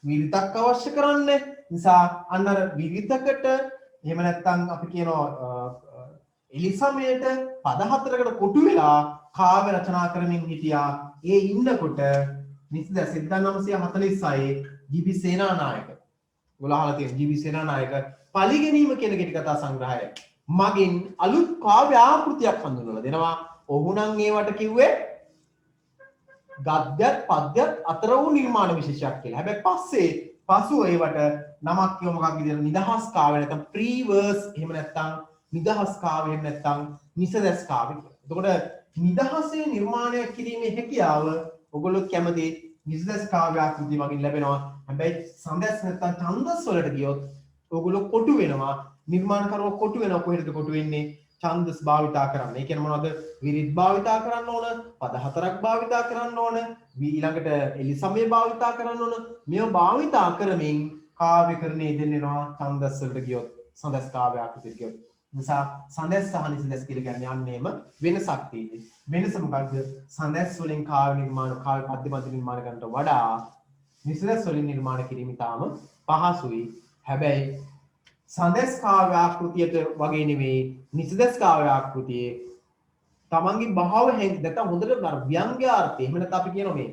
විරිතක් අවශ්‍ය කරන්නේ. නිසා අන්න අර විරිතකට එහෙම නැත්නම් අපි කියනවා එලි සමයට පද හතරකට කොටු වෙලා කාව්‍ය රචනා කරමින් හිටියා. ඒ ඉන්නකොට නිසද 1946 ජී.පී. සේනානායක ගොලහලා තියෙන ජී.පී. සේනානායක පලිගැනීම කියන කෙටි කතා සංග්‍රහය මගින් අලුත් කාව්‍ය ආකෘතියක් හඳුන්වලා දෙනවා. ඔහු නම් ඒවට කිව්වේ ගද්‍යත් පද්‍යත් අතර වූ නිර්මාණ විශේෂයක් කියලා. හැබැයි පසුව ඒවට නමක් කිව්ව මොකක්ද කියලා නිදහස් කාව්‍ය නැත්නම් ප්‍රී වර්ස් එහෙම නැත්නම් නිදහස් කාව්‍ය එහෙම නැත්නම් නිසදස් කාව්‍ය කියලා. එතකොට නිදහසේ නිර්මාණය කිරීමේ හැකියාව ඔයගොල්ලෝ කැමති නිසදස් කාව්‍ය ආකෘති මගින් ලැබෙනවා. හැබැයි සඳස් නැත්නම් ඡන්දස් වලට ගියොත් ඔයගොල්ලෝ කොටු වෙනවා. නිර්මාණකරුවෝ කොටු වෙනවා. කොහෙද කොටු වෙන්නේ? ඡන්දස් භාවිතා කරන්න. ඒ කියන්නේ මොනවද? විරිත් භාවිතා කරන්න ඕන, පද හතරක් භාවිතා කරන්න ඕන, ඊළඟට එලි සමය භාවිතා කරන්න ඕන. මේව භාවිතා කරමින් කාව්‍යකරණයේ දෙන්නවා ඡන්දස් වලට ගියොත්, සඳස් කාව්‍ය ආකෘතියට ගියොත්. නිසා සඳස් සහ නිසදස් කියලා කියන්නේ අන්නේම වෙනසක් තියෙන්නේ. වෙනස මොකක්ද? සඳස් වලින් කාව්‍ය නිර්මාණ, කාව්‍ය පද්‍ය මත නිර්මාණ කරනට වඩා නිසදස් වලින් නිර්මාණ කිරීම තාම පහසුයි. හැබැයි සඳස් කාව්‍ය ආකෘතියට වගේ නෙවෙයි නිසදස් කාව්‍ය ආකෘතියේ තමන්ගේ භාව නැත්නම් හොඳට ව්‍යංග්‍යාර්ථය එහෙම නැත්නම් අපි කියනවා මේ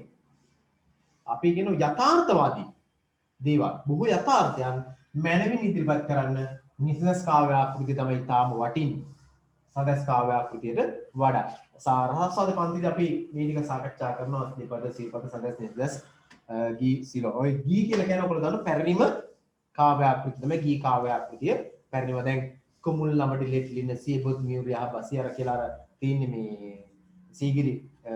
අපි කියන යථාර්ථවාදී දේවල් බොහෝ යථාර්ථයන් මනමින් ඉදිරිපත් කරන්න නිසදස් කාව්‍ය ආකෘතිය තමයි තාම වටින්නේ සඳස් කාව්‍ය ආකෘතියට වඩා. සාරාංශාද පන්තිදී අපි මේ ටික සාකච්ඡා කරනවා දෙපද සිල්පද සඳස් නිසදස් ගී සිලෝ. ඔය ගී කියලා කියන ඔයගොල්ලෝ දන්න පැරණිම කාව්‍ය ආකෘතිය තමයි ගී කාව්‍ය ආකෘතිය. පැරණිම දැන් කුමුල් ළමඩි ලෙට්ලින සියබොත් මියුරියා බසියර කියලා අර තියෙන්නේ මේ සීගිරි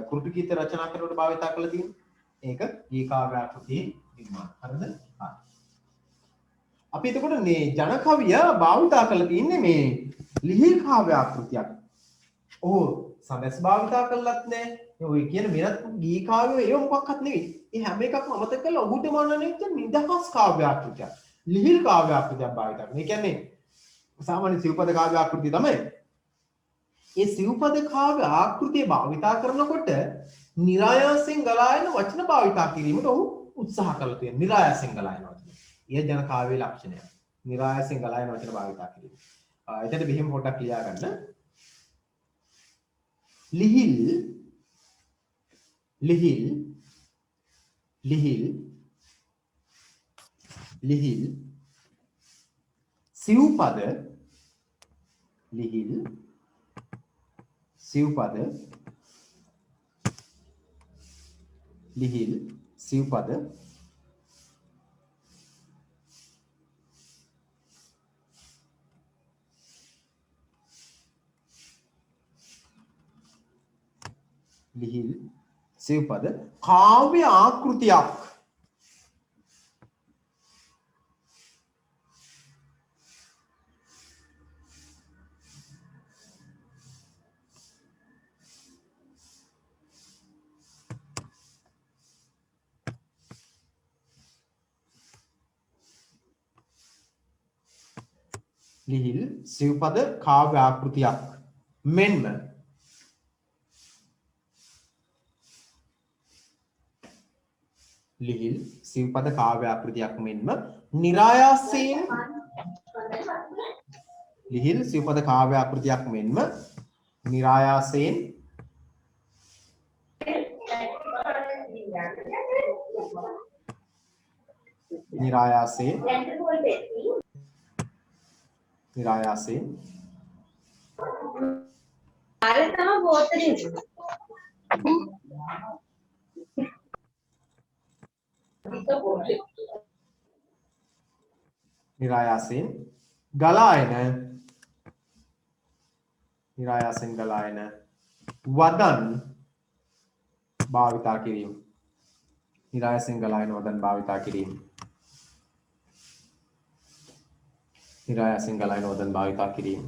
කුරුටු ගීත රචනා කරනකොට භාවිතා කරලා තියෙන්නේ. ඒක ගී කාව්‍ය ආකෘතියේ නිර්මාණ. හරිද? හරි. අපි එතකොට මේ ජන කවිය භාවිතා කරලා තින්නේ මේ ලිහිල් කාව්‍ය ආකෘතියක්. ඔව් සඳස් භාවිතා කළත් නෑ. ඔය කියන වෙනත් ගී කාව්‍ය ඒව මොකක්වත් නෙවෙයි. ඒ හැම එකක්ම අමතක කරලා ඔහුට මනන්නේ නිදහස් කාව්‍ය ආකෘතියක්. ලිහිල් කාව්‍ය ආකෘතියක් භාවිතා කරනවා. ඒ කියන්නේ සාමාන්‍ය සිව්පද කාව්‍ය ආකෘතිය තමයි. ඒ සිව්පද කාව්‍ය ආකෘතිය භාවිතා කරනකොට නිරායාසයෙන් ගලායන වචන භාවිතා කිරීමට ඔහු උත්සාහ කළා තියෙනවා. නිරායාසයෙන් ගලායන වචන. ඒ ජන කාව්‍ය ලක්ෂණය. නිරායාසයෙන් ගලායන වචන භාවිතා කිරීම. එතන මෙහෙම පොඩ්ඩක් ලියා ගන්න. ලිහිල් ලිහිල් ලිහිල් ලිහිල් සිව්පද ලිහිල් සිව්පද ලිහිල් සිව්පද ලිහිල් සිව්පද කාව්‍ය ආකෘතියක් ලිහිල් සිව්පද කාව්‍ය ආකෘතියක් මෙන්ම ලිහිල් සිව්පද කාව්‍ය ආකෘතියක් මෙන්ම නිරායාසයෙන් ලිහිල් සිව්පද කාව්‍ය ආකෘතියක් මෙන්ම නිරායාසයෙන් නිරායාසයෙන් නිරායාසයෙන් ගලා එන වදන් භාවිතා කිරීම නිරායාසයෙන් ගලා එන වදන් භාවිතා කිරීම නිරායාසයෙන් ගලා එන වදන් භාවිතා කිරීම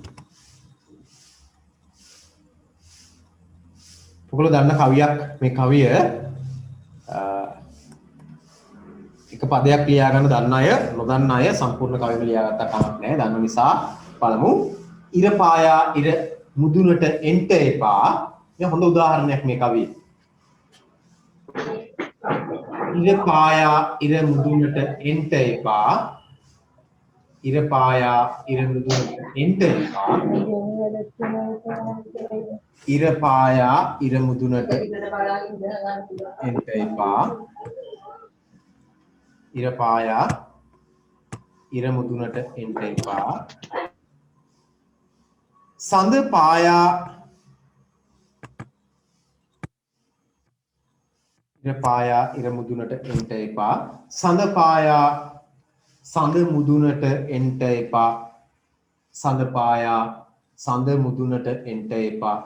ඔයගොල්ලෝ දන්න කවියක් මේ කවිය එක පදයක් ලියා ගන්න දන්න අය නොදන්න අය සම්පූර්ණ කවියම ලියාගත්ත කමක් නැහැ. දන්න නිසා බලමු. ඉර පායා ඉර මුදුනට එන්ට එපා. මේ හොඳ උදාහරණයක් මේ කවියේ. ඉර පායා ඉර මුදුනට එන්ට එපා. ඉර පායා ඉර මුදුනට එන්ට එපා. ඉර පායා ඉර මුදුනට එන්ට එපා. ඉර පායා ඉර මුදුනට එන්ට එපා. සඳ පායා ඉර පායා ඉර මුදුනට එන්ට එපා. සඳ පායා සඳ මුදුනට එන්ට එපා. සඳ පායා සඳ මුදුනට එන්ට එපා.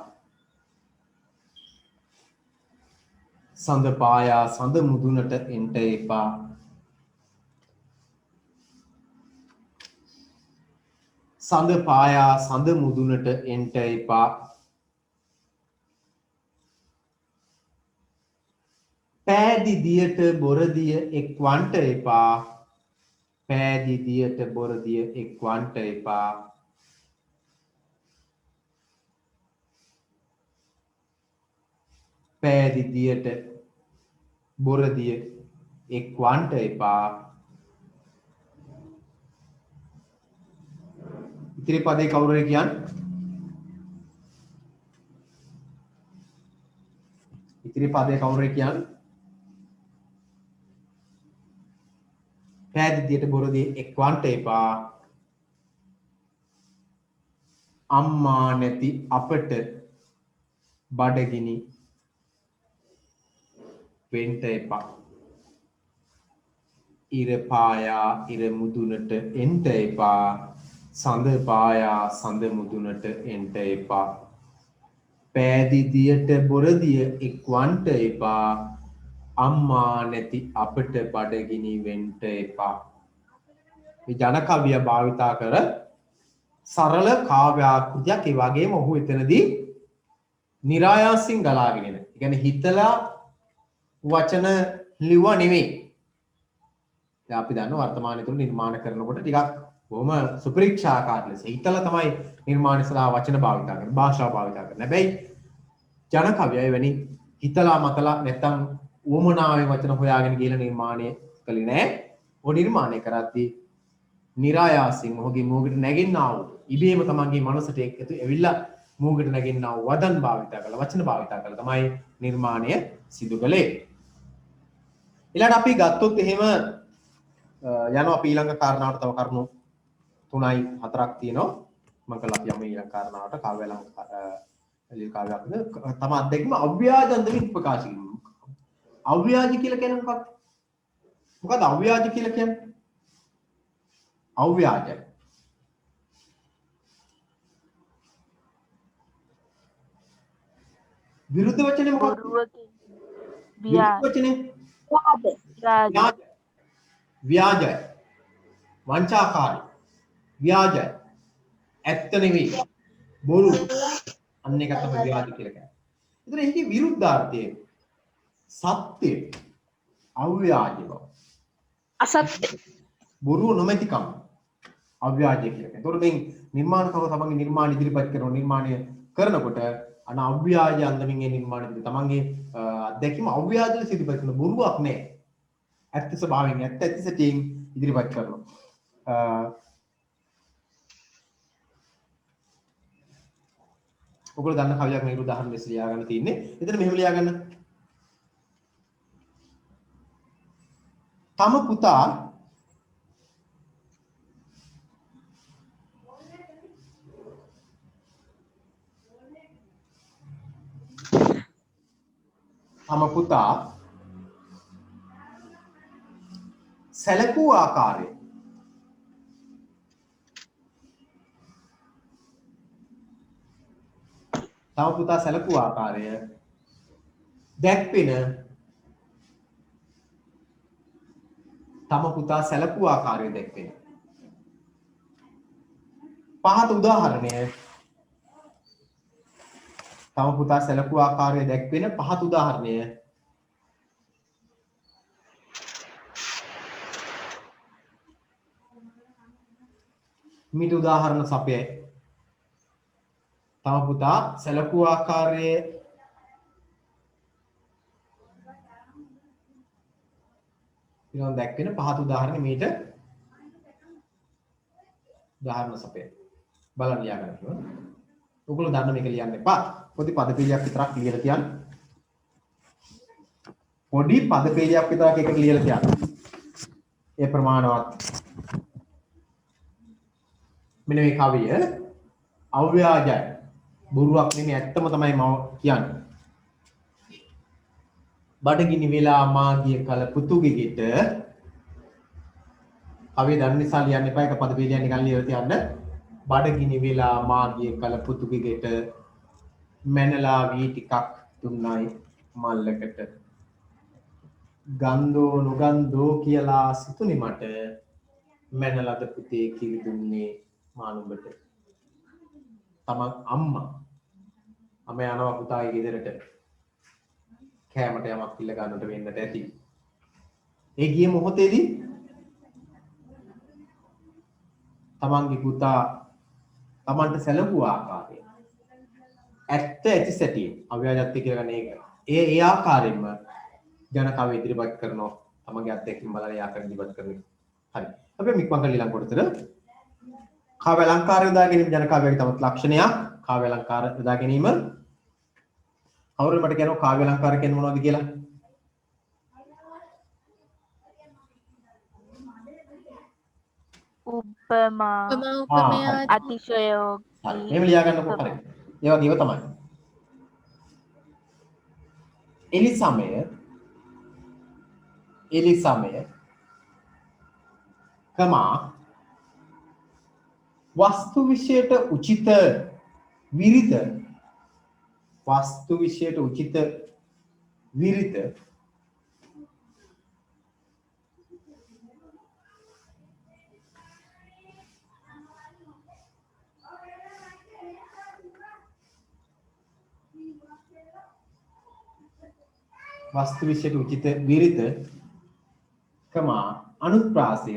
සඳ පායා සඳ මුදුනට එන්ට එපා. සඳ පායා සඳ මුදුනට එන්ට එපා. පෑදි දියට බොරදිය එක්වන්ට එපා. පෑදි දියට බොරදිය එක්වන්ට එපා. පෑදි දියට බොරදිය එක්වන්ට එපා. ඉතිරි පදේ කවුරු හරි කියන්න. ඉතිරි පදේ කවුරු හරි කියන්න. පෑදි දියට බොරදිය එක්වන්ට එපා. අම්මා නැති අපට බඩගිනි වෙන්ට එපා. ඉර පායා ඉර මුදුනට එන්ට එපා. සඳ පායා සඳ මුදුනට එන්ට එපා. පෑදි දියට බොරදිය එක්වන්ට එපා. අම්මා නැති අපට බඩගිනි වෙන්ට එපා. මේ ජන කවිය භාවිතා කර සරල කාව්‍ය ආකෘතියක්. ඒ වගේම ඔහු එතනදී නිරායාසින් ගලාගෙන එන. ඒ කියන්නේ හිතලා වචන ලිව්වා නෙමෙයි. දැන් අපි දන්න වර්තමානයේ තුල නිර්මාණ කරනකොට ටිකක් බොහොම සුපරීක්ෂාකාරී ලෙස හිතලා තමයි නිර්මාණ සඳහා වචන භාවිතා කරන්නේ, භාෂාව භාවිතා කරන්නේ. හැබැයි ජන කවියයි වෙනි හිතලා මතලා නැත්තම් උවමනාවේ වචන හොයාගෙන ගිහලා නිර්මාණය කළේ නෑ. ඔය නිර්මාණය කරද්දී නිරායාසින් ඔහුගේ මොහොතට නැගෙන්නා වූ ඉබේම තමන්ගේ මනසට එකතු ඇවිල්ලා මූගට නැගෙන්නා වදන් භාවිතා කළ වචන භාවිතා කළ තමයි නිර්මාණය සිදු කළේ. ඊළඟට අපි ගත්තොත් එහෙම යනවා අපි ඊළඟ කාරණාවට තව කරුණු 3යි 4ක් තියෙනවා. මම කළා අපි යමු ඊළඟ කාරණාවට කාව්‍යලං කාව්‍යයක්ද තම අත්දැකීම අව්‍යාජ අන්දමින් ප්‍රකාශ කිරීම. අව්‍යාජ කියලා කියන්නේ මොකක්ද? මොකක්ද අව්‍යාජ කියලා කියන්නේ? අව්‍යාජයි. විරුද්ධ වචනේ මොකක්ද? විරුද්ධ වචනේ ව්‍යාජයි. වංචාකාරී. ව්‍යාජයි. ඇත්ත නෙවෙයි. බොරු. අන්න එක තමයි ව්‍යාජ කියලා කියන්නේ. ඒතර ඒකේ විරුද්ධාර්ථය සත්‍ය අව්‍යාජ බව. අසත්‍ය. බොරුව නොමැතිකම අව්‍යාජ කියලා කියනවා. ඒතකොට දැන් නිර්මාණකව තමන්ගේ නිර්මාණ ඉදිරිපත් කරන නිර්මාණය කරනකොට අන අව්‍යාජ අන්දමින් ඒ නිර්මාණ ඉදිරි තමන්ගේ අත්දැකීම අව්‍යාජ ලෙස ඉදිරිපත් කරන බොරුවක් නෑ. ඇත්ත ස්වභාවයෙන් ඇත්ත සැටියෙන් ඉදිරිපත් කරනවා. ඔයගොල්ලෝ දන්න කවියක් මේක උදාහරණ ලෙස ලියා ගන්න තියෙන්නේ. එතන මෙහෙම ලියා ගන්න. තම පුතා සැලකූ ආකාරය දැක්වෙන පහත උදාහරණය තම පුතා සැලකූ ආකාරය දැක්වෙන පහත උදාහරණය මිට උදාහරණ සපයයි. තම පුතා සැලකූ ආකාරය ඊළඟ දැක්වෙන පහත උදාහරණ මීට උදාහරණ සපයයි. බලන්න ලියා ගන්න ඕන. ඔයගොල්ලෝ දන්න මේක ලියන්න එපා. පොඩි පද පේජයක් විතරක් ලියලා තියන්න. පොඩි පද පේජයක් විතරක් එකට ලියලා තියන්න. ඒ ප්‍රමාණවත්. මෙන්න මේ කවිය අව්‍යාජයි. බොරුවක් නෙමෙයි ඇත්තම තමයි මම කියන්නේ. බඩගිනි වෙලා මාගිය කල පුතුගේ ගෙට කවිය දන්න නිසා ලියන්න එපා. එක පද පේජයක් නිකන් ලියලා තියන්න. බඩගිනි වෙලා මාගිය කල පුතුගේ ගෙට මැනලා වී ටිකක් දුන්නයි මල්ලකට ගන්ධෝ නුගන්ධෝ කියලා සිතුනි මට මැනලද පුතේ කිරි දුන්නේ මානුඹට. තමන් අම්මා යනවා පුතාගේ ගෙදරට කෑමට යමක් ඉල්ල ගන්නට වෙන්නට ඇති. ඒ ගිය මොහොතේදී තමන්ගේ පුතා තමන්ට සැලකුව ආකාරය ඇත්ත ඇති සැටියෙන් අව්‍යාජත්වය කියලා ගන්න එක. ඒ ආකාරයෙන්ම ජන කවිය ඉදිරිපත් කරනවා. තමන්ගේ අත්දැකීම් බලලා ඒ ආකාරයෙන් ඉදිරිපත් කරනවා. හරි. අපි මික්මන් කරලා ඊළඟ කොටසට කාව්‍ය අලංකාර යොදා ගැනීම ජන කාව්‍යයේ තවත් ලක්ෂණයක්. කාව්‍ය අලංකාර යොදා ගැනීම. කවුරුන් මට කියනවා කාව්‍ය අලංකාර කියන්නේ මොනවද කියලා? උපමා අතිශයෝක්ති. එහෙම ලියා ගන්නකො හරි. ඒ වගේම තමයි. එලි සමය කමා වස්තු විශේෂයට උචිත විරිත කමා අනුප්‍රාසය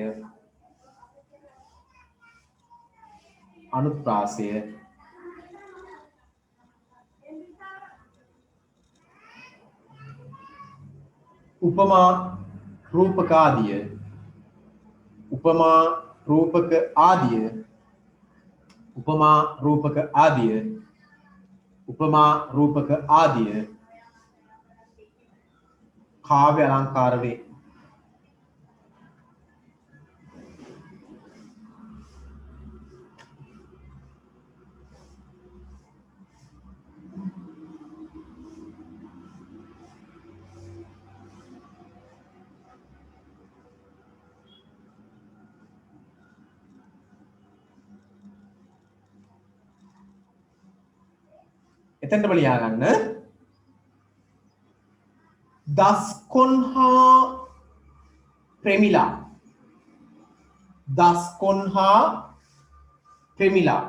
උපමා රූපක ආදිය උපමා රූපක ආදිය කාව්‍ය අලංකාර වේ. එතනටම ලියා ගන්න. දස්කොන් හා ප්‍රමිලා. දස්කොන් හා ප්‍රමිලා.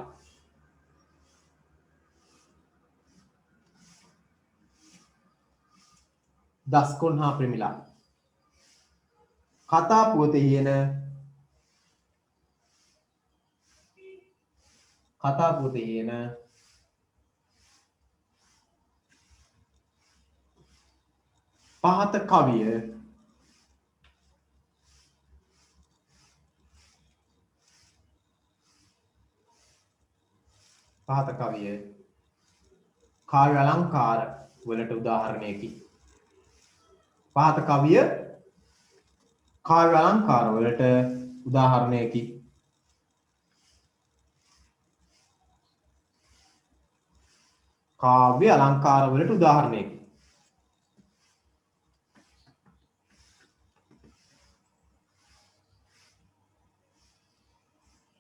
දස්කොන් හා ප්‍රමිලා. කතා පුවතේ යෙන පහත කවිය කාව්‍ය අලංකාර වලට උදාහරණයකි. පහත කවිය කාව්‍ය අලංකාර වලට උදාහරණයකි. කාව්‍ය අලංකාර වලට උදාහරණයකි.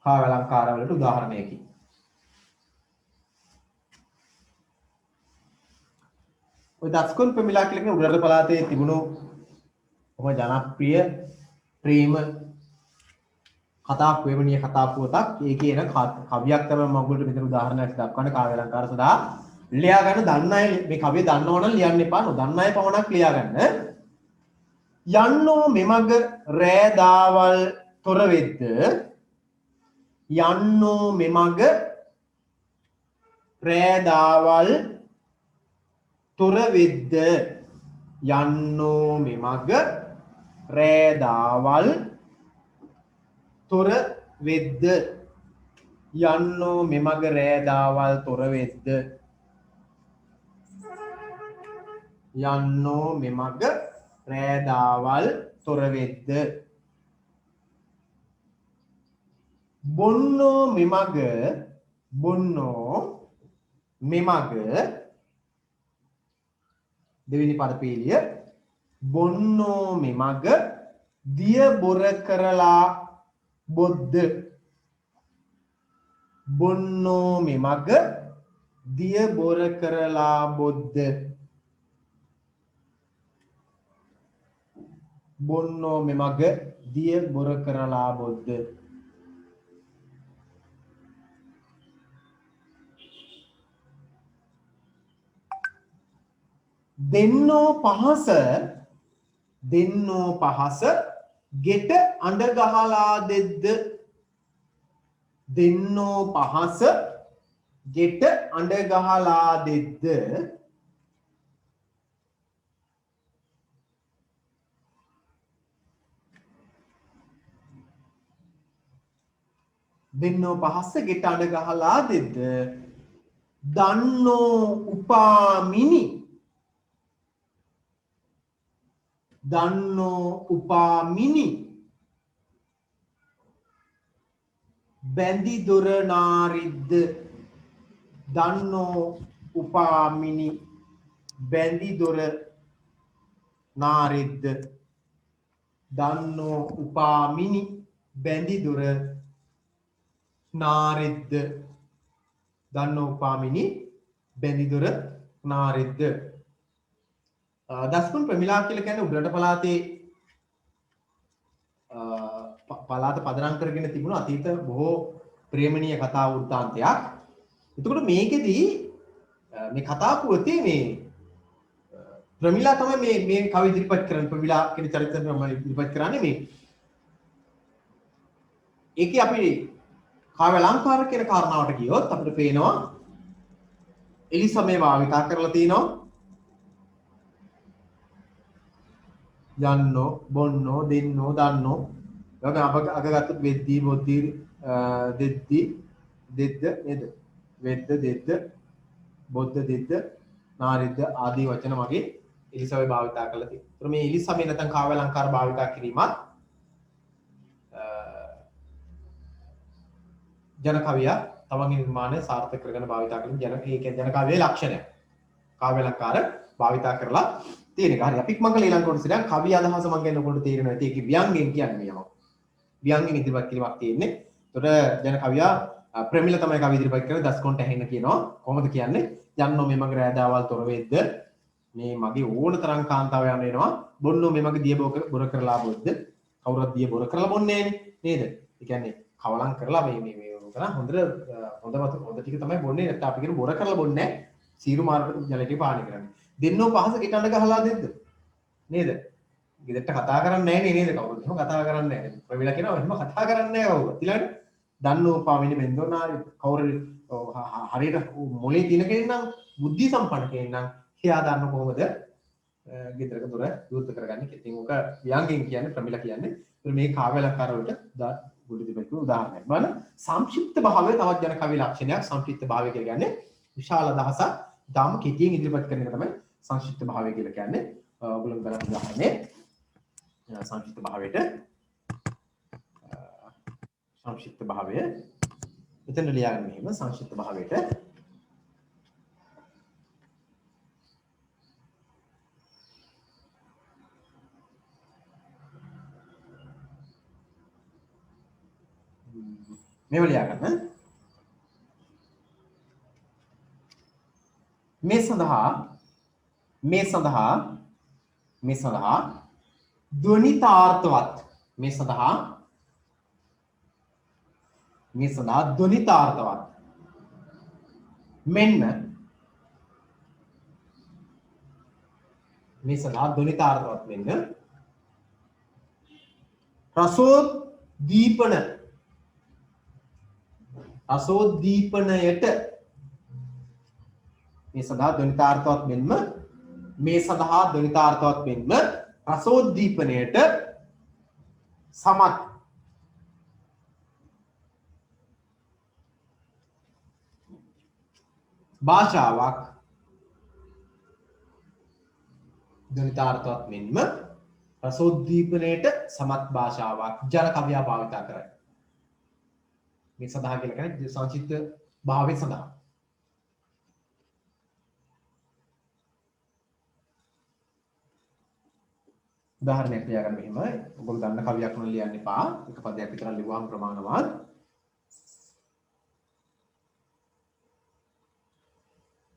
කාව්‍ය අලංකාර වලට උදාහරණයකි. ඔය දස්කොන් ප්‍රමිලා කියලා කියන උඩරට පළාතේ තිබුණු බොහොම ජනප්‍රිය ප්‍රේම කතා වේවණීය කතා පුවතක්. ඒකේ එන කවියක් තමයි මම ඔයගොල්ලෝ මෙතන උදාහරණයක් දක්වන්නේ. කාව්‍ය අලංකාර සඳහා ලියා ගන්න. දන්න අය මේ කවිය දන්නව නම් ලියන්න එපා. නොදන්න අය පමණක් ලියා ගන්න. යන්නෝ මෙමග රෑ දාවල් තොර වෙද්ද යන්නෝ මෙමග රෑ දාවල් තොර වෙද්ද යන්නෝ මෙමග රෑ දාවල් තොර වෙද්ද යන්නෝ මෙමග රෑ දාවල් තොර වෙද්ද යන්නෝ මෙමග රෑ දාවල් තොර වෙද්ද බොන්නෝ මෙමග දෙවෙනි පදපේලිය බොන්නෝ මෙමග දිය බොර කරලා බොද්ද බොන්නෝ මෙමග දිය බොර කරලා බොද්ද බොන්නෝ මෙමග දිය බොර කරලා බොද්ද දෙන්නෝ පහස ගෙට අඬ ගහලා දෙද්ද දෙන්නෝ පහස ගෙට අඬ ගහලා දෙද්ද දෙන්නෝ පහස ගෙට අඬ ගහලා දෙද්ද දන්නෝ උපාමිනි බැඳි දොර නාරිද්ද දන්නෝ උපාමිනි බැඳි දොර නාරිද්ද දන්නෝ උපාමිනි බැඳි දොර නාරිද්ද දන්නෝ උපාමිනි බැඳි දොර නාරිද්ද දස්කොන් ප්‍රමිලා කියලා කියන්නේ උඩරට පළාතේ පළාත පදනම් කරගෙන තිබුණු අතීත බොහෝ ප්‍රේමණීය කතා වෘත්තාන්තයක්. එතකොට මේකෙදී මේ කතා පුවතේ මේ ප්‍රමිලා තමයි මේ කවි ඉදිරිපත් කරන්නේ. ප්‍රමිලා කියන චරිතය තමයි ඉදිරිපත් කරන්නේ මේ. ඒකේ අපි කාව්‍ය අලංකාර කියන කාරණාවට ගියොත් අපිට පේනවා එලිසමේ භාවිතා කරලා තිනවා යන්නෝ බොන්නෝ දෙන්නෝ දන්නෝ වගේ අග ගත්තොත් වෙද්දී බොද්දී දෙද්දී දෙද්ද නේද වෙද්ද දෙද්ද බොද්ධ දිද්ද නාරිද්ද ආදී වචන වගේ ඉලිසබේ භාවිතා කරලා තියෙනවා. ඒතර මේ ඉලිසබේ නැත්නම් කාව්‍ය අලංකාර භාවිතා කිරීමත් ජන කවියා තමන්ගේ නිර්මාණය සාර්ථක කරගෙන භාවිතා කරන ඒ කියන්නේ ජන කවියේ ලක්ෂණය. කාව්‍ය අලංකාර භාවිතා කරලා තියෙන එක. හරි අපි මංගල ඊළඟ කොටස ඉතින් කවි අදහස මං කියනකොට තේරෙනවා. ඒකේ ව්‍යංගයෙන් කියන්නේ මේ යමක්. ව්‍යංගයෙන් ඉදිරිපත් කිරීමක් තියෙන්නේ. ඒතකොට ජන කවියා ප්‍රමිල තමයි කවි ඉදිරිපත් කරන්නේ දස්කොන්ට ඇහෙන්න කියනවා. කොහොමද කියන්නේ? යන්නෝ මේ මගේ රෑදාවල් තොර වෙද්ද මේ මගේ ඕන තරම් කාන්තාව යන වෙනවා. බොන්නෝ මේ මගේ දිය බොර කරලා බොද්ද. කවුරුත් දිය බොර කරලා බොන්නේ නේද? ඒ කියන්නේ කවලම් කරලා මේ කරා හොඳ ටික තමයි බොන්නේ. නැත්නම් අපි කියන බොර කරලා බොන්නේ නැහැ. සීරු මාර්ගට ජල ටික පානය කරන්නේ. දෙන්නෝ පහස ගෙටන්න ගහලා දෙද්ද? නේද? ගෙදරට කතා කරන්නේ නැහැ නේද කවුරුත්? එහෙම කතා කරන්නේ නැහැ. ප්‍රවිලා කියනවා එහෙම කතා කරන්නේ නැහැ කවුරුත්. ඊළඟට දන්නෝ පාවෙන්නේ මෙන්දෝනාරි කවුරු හරියට මොලේ තියෙන කෙනෙක් නම් බුද්ධි සම්පන්න කෙනෙක් නම් එයා දන්න කොහොමද ගෙදරක දොර විවෘත කරගන්නේ. ඉතින් ඔක ව්‍යංගයෙන් කියන්නේ ප්‍රමිලා කියන්නේ. මේ කාව්‍ය අලංකාර වලට බුදු දෙපෙක උදාහරණයක්. බලන්න සංක්ෂිප්ත භාවය තවත් ජන කවි ලක්ෂණයක්. සංක්ෂිප්ත භාවය කියලා කියන්නේ විශාල අදහසක් දාම කෙටියෙන් ඉදිරිපත් කරන එක තමයි සංක්ෂිප්ත භාවය කියලා කියන්නේ. ඔයගොල්ලෝ බලන්න උදාහරණේ සංක්ෂිප්ත භාවයට සංක්ෂිප්ත භාවය මෙතන ලියාගන්න මෙහෙම සංක්ෂිප්ත භාවයට මේව ලියාගන්න. මේ සඳහා ධ්වනිතාර්ථවත් මෙන්න රසෝද්දීපනයට මේ සඳහා ධ්වනිතාර්ථවත් මෙන්ම රසෝද්දීපනයට සමත් භාෂාවක් ධ්වනිතාර්ථවත් මෙන්ම රසෝද්දීපනයට සමත් භාෂාවක් ජන කවියා භාවිතා කරයි. මේ සඳහා කියලා කියන්නේ සංක්ෂිප්ත භාවය සඳහා. උදාහරණයක් ලියාගන්න මෙහෙමයි. ඔයගොල්ලෝ දන්න කවියක් වුණ ලියන්න එපා. එක පදයක් විතර ලියුවාම ප්‍රමාණවත්.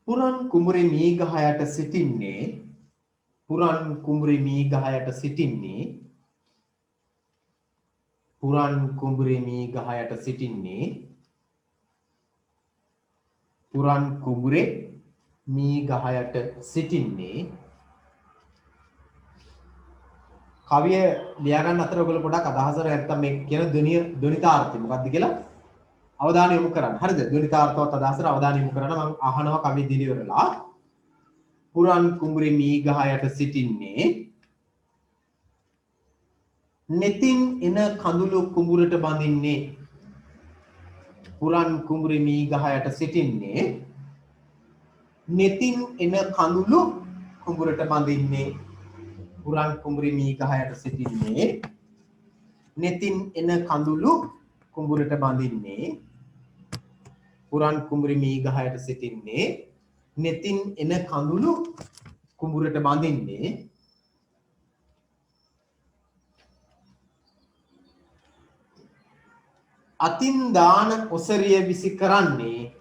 පුරන් කුඹුරේ මී ගහ යට සිටින්නේ පුරන් කුඹුරේ මී ගහ යට සිටින්නේ කවිය ලියාගන්න අතර ඔයගොල්ලෝ පොඩක් අදහසට නැත්තම් මේ කියන ධ්වනිතාර්ථය මොකක්ද කියලා අවධානය යොමු කරන්න. හරිද? ධ්වනිතාර්ථවත් අදහසට අවධානය යොමු කරන්න මම අහනවා කවිය දිලිවරලා. පුරන් කුඹුරේ මී ගහ යට සිටින්නේ netin එන කඳුළු කුඹුරට බඳින්නේ. පුරන් කුඹුරේ මී ගහ යට සිටින්නේ netin එන කඳුළු කුඹුරට බඳින්නේ. පුරන් කුඹුරේ මී ගහ යට සිටින්නේ netin එන කඳුළු කුඹුරට බඳින්නේ. පුරන් කුඹුරේ මී ගහ යට සිටින්නේ netin එන කඳුළු කුඹුරට බඳින්නේ. අතින් දාන ඔසරිය විසි කරන්නේ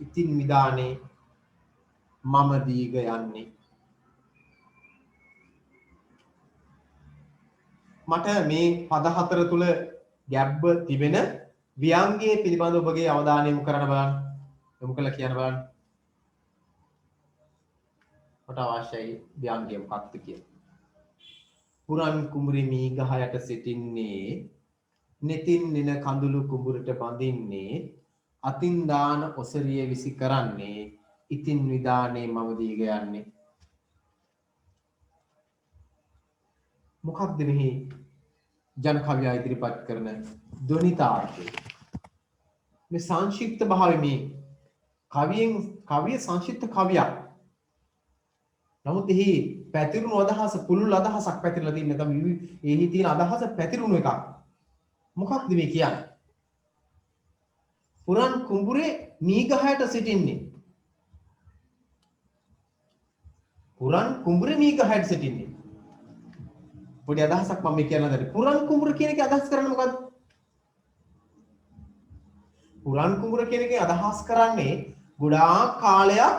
ඉතින් විධානේ මම දීග යන්නේ. මට මේ පද හතර තුල ගැබ්බ තිබෙන ව්‍යංගයේ පිළිබඳ ඔබගේ අවධානය යොමු කරන්න බලන්න. යොමු කළා කියන බලන්න. මට අවශ්‍යයි ව්‍යංගය මොකක්ද කියලා. පුරන් කුඹුරේ මී ගහ යට සිටින්නේ netin නින කඳුළු කුඹුරට බඳින්නේ අතින් දාන ඔසරිය විසි කරන්නේ ඉතින් විදානේ මම දීග යන්නේ. මොකක්ද මෙහි ජන කවියා ඉදිරිපත් කරන ධ්වනිතාර්ථය? මේ සංක්ෂිප්ත භාවය මේ කවිය සංක්ෂිප්ත කවියක්. නමුත් එහි පැතිරුණු අදහස පුළුල් අදහසක් පැතිරලා තියෙන තමයි එහි තියෙන අදහස පැතිරුණු එකක්. මොකක්ද මේ කියන්නේ? පුරන් කුඹුරේ මී ගහයට සිටින්නේ. පුරන් කුඹුරේ මී ගහයට සිටින්නේ. පොඩි අදහසක් මම මේ කියන්න හදන්නේ. පුරන් කුඹුර කියන එකේ අදහස් කරන්නේ මොකද්ද? පුරන් කුඹුර කියන එකේ අදහස් කරන්නේ ගොඩාක් කාලයක්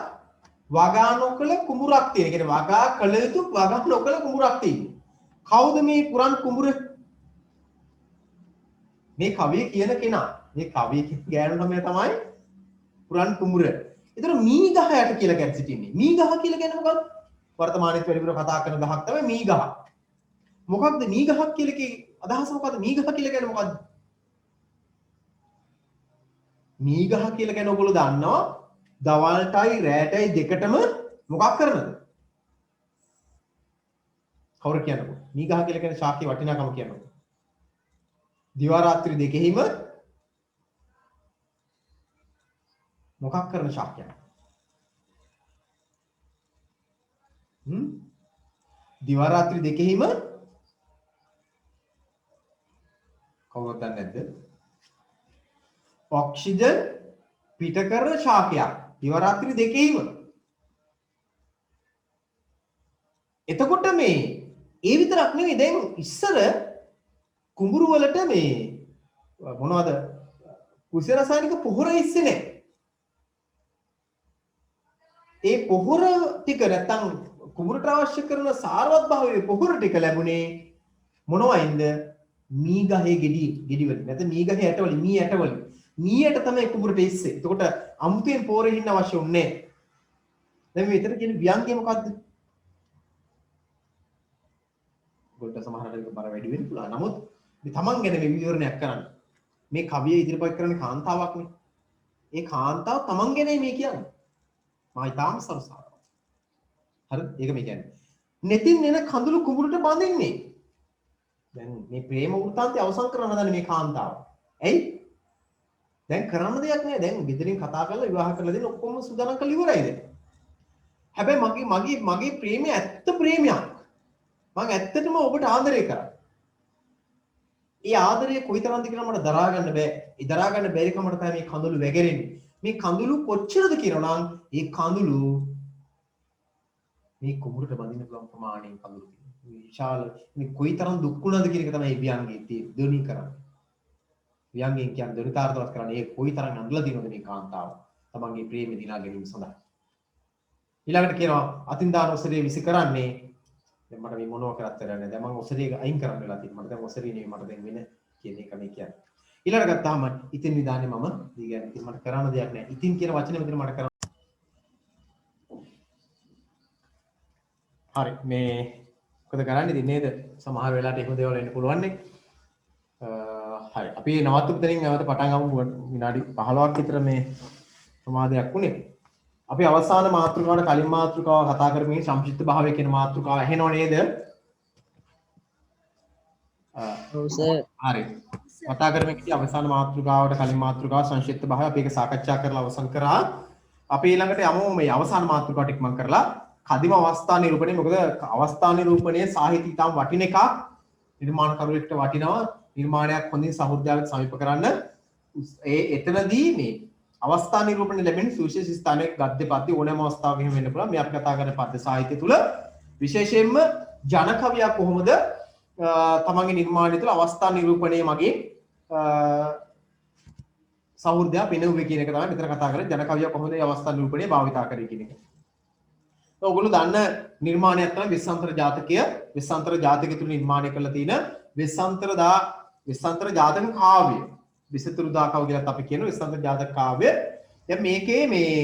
වගා නොකළ කුඹුරක් තියෙන. ඒ කියන්නේ වගා කළ යුතු වගා නොකළ කුඹුරක් තියෙන. කවුද මේ පුරන් කුඹුර? මේ කවිය කියන කෙනා. මේ කවිය කියන ගෑනු ළමයා තමයි පුරන් කුඹුර. ඒතර මී ගහයට කියලා ගැන සිටින්නේ. මී ගහ කියලා කියන්නේ මොකක්ද? වර්තමානයේත් වැඩිපුර කතා කරන ගහක් තමයි මී ගහ. මොකක්ද මී ගහක් කියලා එකේ අදහස මොකද්ද? මී ගහ කියලා කියන්නේ මොකද්ද? මී ගහ කියලා කියන්නේ ඔයගොල්ලෝ දන්නවා දවල්ටයි රැටයි දෙකටම මොකක් කරනද? කවුරු කියන්නකෝ? මී ගහ කියලා කියන්නේ ශාක්‍ය වටිනාකම කියනවා. දිවා රාත්‍රී දෙකෙහිම මොකක් කරන ශාක්‍යයක්? දිවා රාත්‍රී දෙකෙහිම කවුරුත් දන්නේ නැද්ද? ඔක්සිජන් පිට කරන ශාකයක් දිවා රාත්‍රී දෙකෙහිම. එතකොට මේ ඒ විතරක් නෙවෙයි දැන් ඉස්සර කුඹුරු වලට මේ මොනවද කුෂ්‍ය රසායනික පොහොර ඉස්සේ නැහැ. ඒ පොහොර ටික නැත්තම් කුඹුරට අවශ්‍ය කරන සාරවත් භාවයේ පොහොර ටික ලැබුණේ මොනවයින්ද? මී ගහේ ගෙඩි වලින්. නැත්නම් මී ගහේ ඇට වලින්, මී ඇට වලින්. මී ඇට තමයි කුඹුරට ඉස්සේ. එතකොට අමුතෙන් පොරේ ඉන්න අවශ්‍ය උන්නේ නැහැ. දැන් මේ විතර කියන ව්‍යංගය මොකද්ද? ගොඩ සමහරවිට බර වැඩි වෙන්න පුළුවන්. නමුත් මේ තමන් ගැන මේ විවරණයක් කරන්න. මේ කවිය ඉදිරිපත් කරන්නේ කාන්තාවක්නේ. ඒ කාන්තාව තමන් ගැන මේ කියන්නේ. මා ඊටාම සරසාරව. හරිද? ඒක මේ කියන්නේ. netin එන කඳුළු කුඹුරට බඳින්නේ. දැන් මේ ප්‍රේම වෘත්තාන්තය අවසන් කරන්න හදන මේ කාන්තාව. ඇයි? දැන් කරන්න දෙයක් නෑ. දැන් ගෙදරින් කතා කරලා විවාහ කරලා දෙන්න ඔක්කොම සූදානම් කරලා ඉවරයිද? හැබැයි මගේ ප්‍රේමය ඇත්ත ප්‍රේමයක්. මම ඇත්තටම ඔබට ආදරය කරා. ඒ ආදරය කොයිතරම්ද කියලා මට දරා ගන්න බෑ. ඒ දරා ගන්න බැරි කමට තමයි මේ කඳුළු වැගිරෙන්නේ. මේ කඳුළු කොච්චරද කියනවා නම් ඒ කඳුළු මේ කුඹුරට බඳින්න පුළුවන් ප්‍රමාණයෙන් කඳුළු තියෙනවා. විශාල මේ කොයිතරම් දුක් වුණාද කියන එක තමයි මේ ව්‍යංගයේ තියෙන්නේ. ධ්වනි කරන්නේ. ව්‍යංගයෙන් කියන්නේ ධ්වනිතාර්ථවත් කරන්නේ ඒ කොයිතරම් අඳලා දිනවද මේ කාන්තාව. තමන්ගේ ප්‍රේමය දිනා ගැනීම සඳහා. ඊළඟට කියනවා අතින් දාන ඔසරිය විසි කරන්නේ දැන් මට මේ මොනවා කරත් වැඩක් නැහැ. දැන් මම ඔසරිය අයින් කරන්න වෙලා තියෙනවා. මට දැන් ඔසරිය නෙවෙයි මට දැන් වෙන කියන එක මේ කියන්නේ. ඊළඟට ගත්තාම ඉතින් විදානේ මම දී කියන්නේ. ඉතින් මට කරන්න දෙයක් නැහැ. ඉතින් කියන වචනේ මෙතන මට කරන්න. හරි මේ මොකද කරන්නේ ඉතින් නේද? සමහර වෙලාවට එහෙම දේවල් වෙන්න පුළුවන් නේ. හරි අපි නවත්තුපු තැනින් නැවත පටන් ගමු. විනාඩි 15ක් විතර මේ ප්‍රමාදයක් වුණේ. අපි අවසාන මාතෘකාවට කලින් මාතෘකාව කතා කරමින් සංක්ෂිප්ත භාවය කියන මාතෘකාව ඇහෙනව නේද? ඔව් සර්. හරි. කතා කරමින් ඉතින් අවසාන මාතෘකාවට කලින් මාතෘකාව සංක්ෂිප්ත භාවය අපි ඒක සාකච්ඡා කරලා අවසන් කරා. අපි ඊළඟට යමු මේ අවසාන මාතෘකාවට ඉක්මන් කරලා කදිම අවස්ථා නිරූපණය. මොකද අවස්ථා නිරූපණයේ සාහිත්‍ය ඉතාම වටින එකක්. නිර්මාණකරුවෙක්ට වටිනවා නිර්මාණයක් හොඳින් සහෘදයාවට සමීප කරන්න. එතනදී මේ අවස්ථා නිරූපණය ලැබෙන සුවිශේෂ ස්ථානයක ගද්‍ය පද්‍ය ඕනෑම අවස්ථාවක එහෙම වෙන්න පුළුවන්. මේ අපි කතා කරන පද්‍ය සාහිත්‍ය තුල විශේෂයෙන්ම ජන කවියා කොහොමද තමන්ගේ නිර්මාණය තුළ අවස්ථා නිරූපණය මගින් සහෘදයා පෙනෙව්වේ කියන එක තමයි මෙතන කතා කරන්නේ. ජන කවියා කොහොමද මේ අවස්ථා නිරූපණය භාවිතා කරේ කියන එක. ඔයගොල්ලෝ දන්න නිර්මාණයක් තමයි වෙස්සන්තර ජාතකය. වෙස්සන්තර ජාතකය තුල නිර්මාණය කරලා තියෙන වෙස්සන්තර ජාතක කාව්‍ය. විසතුරු දාකව කියලාත් අපි කියනවා වෙස්සන්තර ජාතක කාව්‍ය. දැන් මේකේ මේ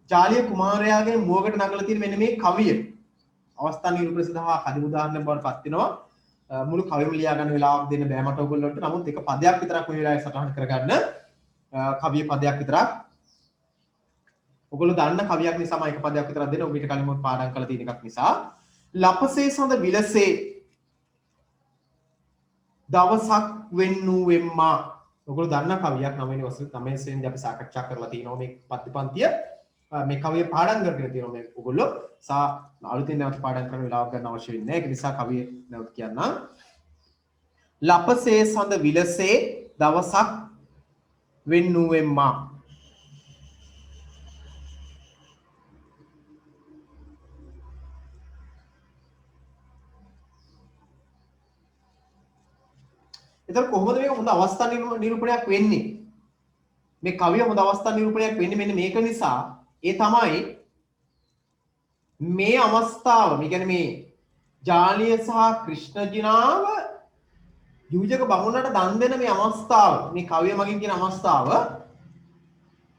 ජාලිය කුමාරයාගේ මුවකට නගලා තියෙන මෙන්න මේ කවිය අවස්ථා නිරූපණ සඳහා කඩි උදාහරණයක් බවට පත් වෙනවා. මුළු කවියම ලියා ගන්න වෙලාවක් දෙන්න බෑ මට ඔයගොල්ලන්ට. නමුත් එක පදයක් විතරක් මේ වෙලාවේ සටහන් කරගන්න. කවිය පදයක් විතරක්. ඔයගොල්ලෝ දන්න කවියක් නිසා මම එක පදයක් විතරක් දෙන්න. ඔබ ඊට කලින් මොකද පාඩම් කරලා තියෙන එකක් නිසා. ලපසේ සඳ විලසේ දවසක් වෙන්නූ වෙම්මා. ඔයගොල්ලෝ දන්න කවියක් 9 වෙනි අපි සාකච්ඡා කරලා තියෙනවා මේ පන්තිය. මේ කවිය පාඩම් කරගෙන තියෙනවා මේ ඔයගොල්ලෝ අලුතින් නැවත පාඩම් කරන වෙලාවක් ගන්න අවශ්‍ය වෙන්නේ නැහැ. ඒක නිසා කවිය නැවත කියන්නම්. ලපසේ සඳ විලසේ දවසක් වෙන්නූ වෙම්මා. එතකොට කොහොමද මේක හොඳ අවස්ථා නිරූපණයක් වෙන්නේ? මේ කවිය හොඳ අවස්ථා නිරූපණයක් වෙන්නේ මෙන්න මේක නිසා. ඒ තමයි මේ අවස්ථාව, මේ කියන්නේ මේ ජාලිය සහ ක්‍රිෂ්ණ ජිනාව යූජක බමුණට දන් දෙන මේ අවස්ථාව, මේ කවිය මගින් කියන අවස්ථාව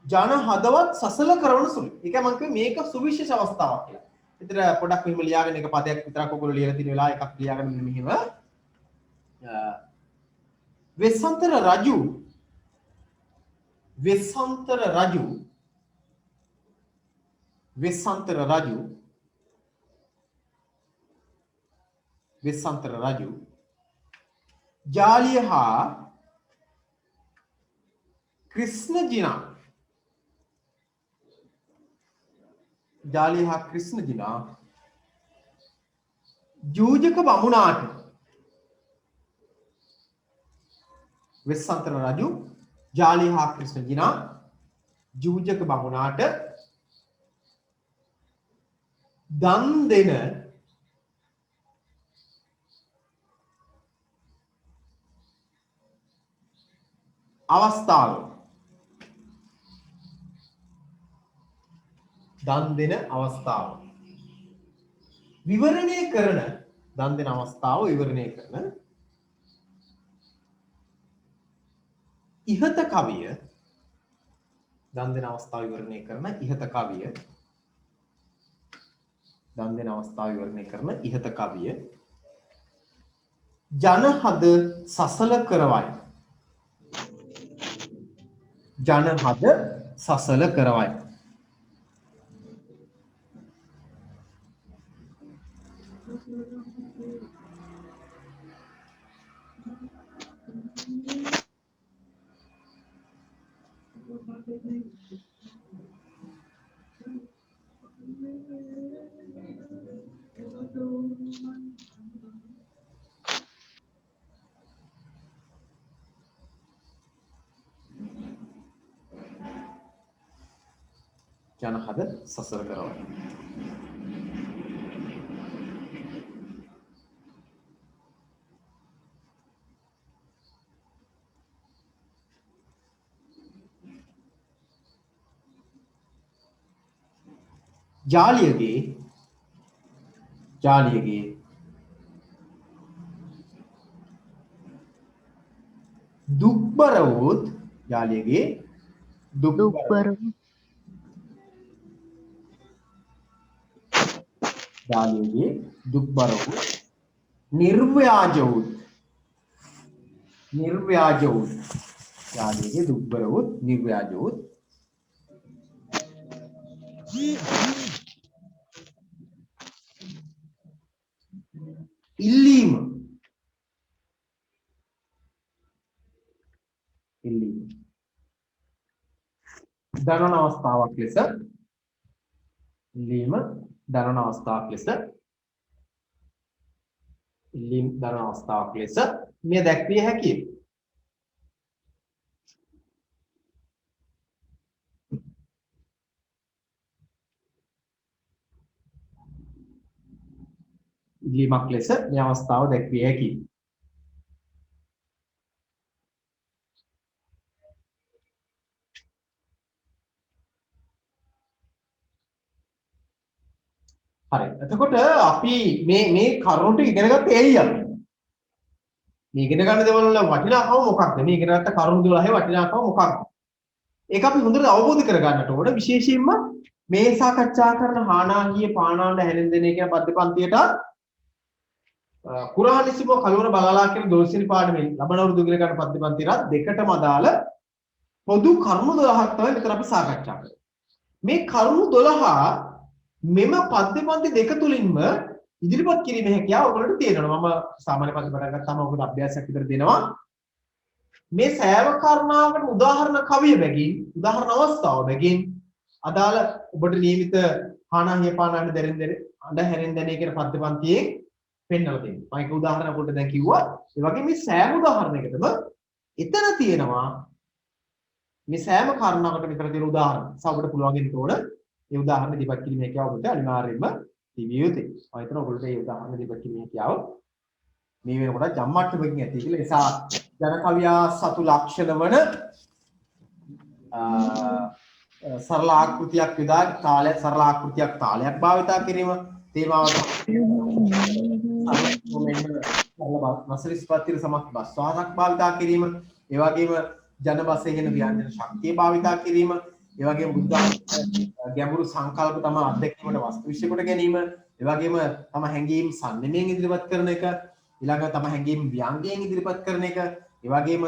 ජන හදවත් සසල කරන සුළු. ඒක මම කිව්වේ මේක සුවිශේෂ අවස්ථාවක් කියලා. විතර පොඩක් මෙහෙම ලියාගෙන එක පදයක් විතරක් ඔයගොල්ලෝ ලියලා තියෙන වෙලාව එකක් ලියාගෙන මෙහෙම වෙස්සන්තර රජු ජාලිය හා ක්‍රිෂ්ණ ජිනා ජූජක බමුණාට වෙස්සන්තර රජු ජාලිය හා ක්‍රිෂ්ණ ජිනා ජූජක බමුණාට දන් දෙන අවස්ථාව විවරණය කරන ඉහත කවිය දන් දෙන අවස්ථාව විවරණය කරන ඉහත කවිය ජනහද සසල කරවයි. ජනහද සසල කරවයි. ජාලියගේ දුක්බර වූත් නිර්ව්‍යාජ වූත් ඉල්ලීම දනන අවස්ථාවක් ලෙස මේ දැක්විය හැකියි. ඉල්ලීමක් ලෙස මේ අවස්ථාව දැක්විය හැකියි. හරි. එතකොට අපි මේ කරුණට ඉගෙන ගත්තේ ඇයි අපි? මේ ඉගෙන ගන්න දේවල් වල වටිනාකම මොකක්ද? මේ ඉගෙන ගත්ත කරුණු 12 වටිනාකම මොකක්ද? ඒක අපි හොඳට අවබෝධ කරගන්නට ඕන. විශේෂයෙන්ම මේ සාකච්ඡා කරන හානාහිය පානාණ්ඩ හැලෙන්දෙනේ කියන පද්‍යපන්තියට කුරානිසිම කලවර බලලා කියන 12 වෙනි පාඩමේ ලබන අවුරුදු ඉගෙන ගන්න පද්‍යපන්තියට දෙකටම අදාළ පොදු කරුණු 12ක් තමයි මෙතන අපි සාකච්ඡා කරන්නේ. මේ කරුණු 12 මෙම පද්‍යපන්ති දෙක තුලින්ම ඉදිරිපත් කිරීමේ හැකියාව ඔයගොල්ලන්ට තියෙනවා. මම සාමාන්‍ය පන්ති පටන් ගත්තාම ඔයගොල්ලෝ අභ්‍යාසයක් විතර දෙනවා. මේ සෑම කාරණාවකට උදාහරණ කවිය බැගින් උදාහරණ අවස්ථාව බැගින් අදාළ ඔබට නියමිත හානාහිය පානාණ්ඩ දැරෙන්දෙන අඬ හැරෙන්දෙනේ කියන පද්‍යපන්තියේ පෙන්වලා තියෙනවා. මම ඒක උදාහරණ කොට දැන් කිව්වා. ඒ වගේ මේ සෑම උදාහරණයකටම එතන තියෙනවා මේ සෑම කාරණාවකට විතර තියෙන උදාහරණ. සවකට පුළුවන් වෙන්න ඕන. ඒ උදාහරණ ඉදිරිපත් කිරීමේ හැකියාව ඔබට අනිවාර්යයෙන්ම තිබිය යුතුයි. මම හිතනවා ඔයගොල්ලෝ මේ උදාහරණ ඉදිරිපත් කිරීමේ හැකියාව මේ වෙනකොට ජම්මට්ටමකින් ඇති කියලා. ඒ නිසා ජන කවියා සතු ලක්ෂණ වන සරල ආකෘතියක් යොදා කාලය සරල ආකෘතියක් තාලයක් භාවිතා කිරීම තේමාවට නසරිස්පත්තිර සමත් බස්වාහනක් භාවිතා කිරීම ඒ වගේම ජන බසයෙන් ව්‍යංජන ශක්තිය භාවිතා කිරීම ඒ වගේම බුද්ධ ගැඹුරු සංකල්ප තම අත්දැකීමට වස්තු විශ්ය කොට ගැනීම ඒ වගේම තම හැඟීම් සම්නිමයෙන් ඉදිරිපත් කරන එක ඊළඟට තම හැඟීම් ව්‍යංගයෙන් ඉදිරිපත් කරන එක ඒ වගේම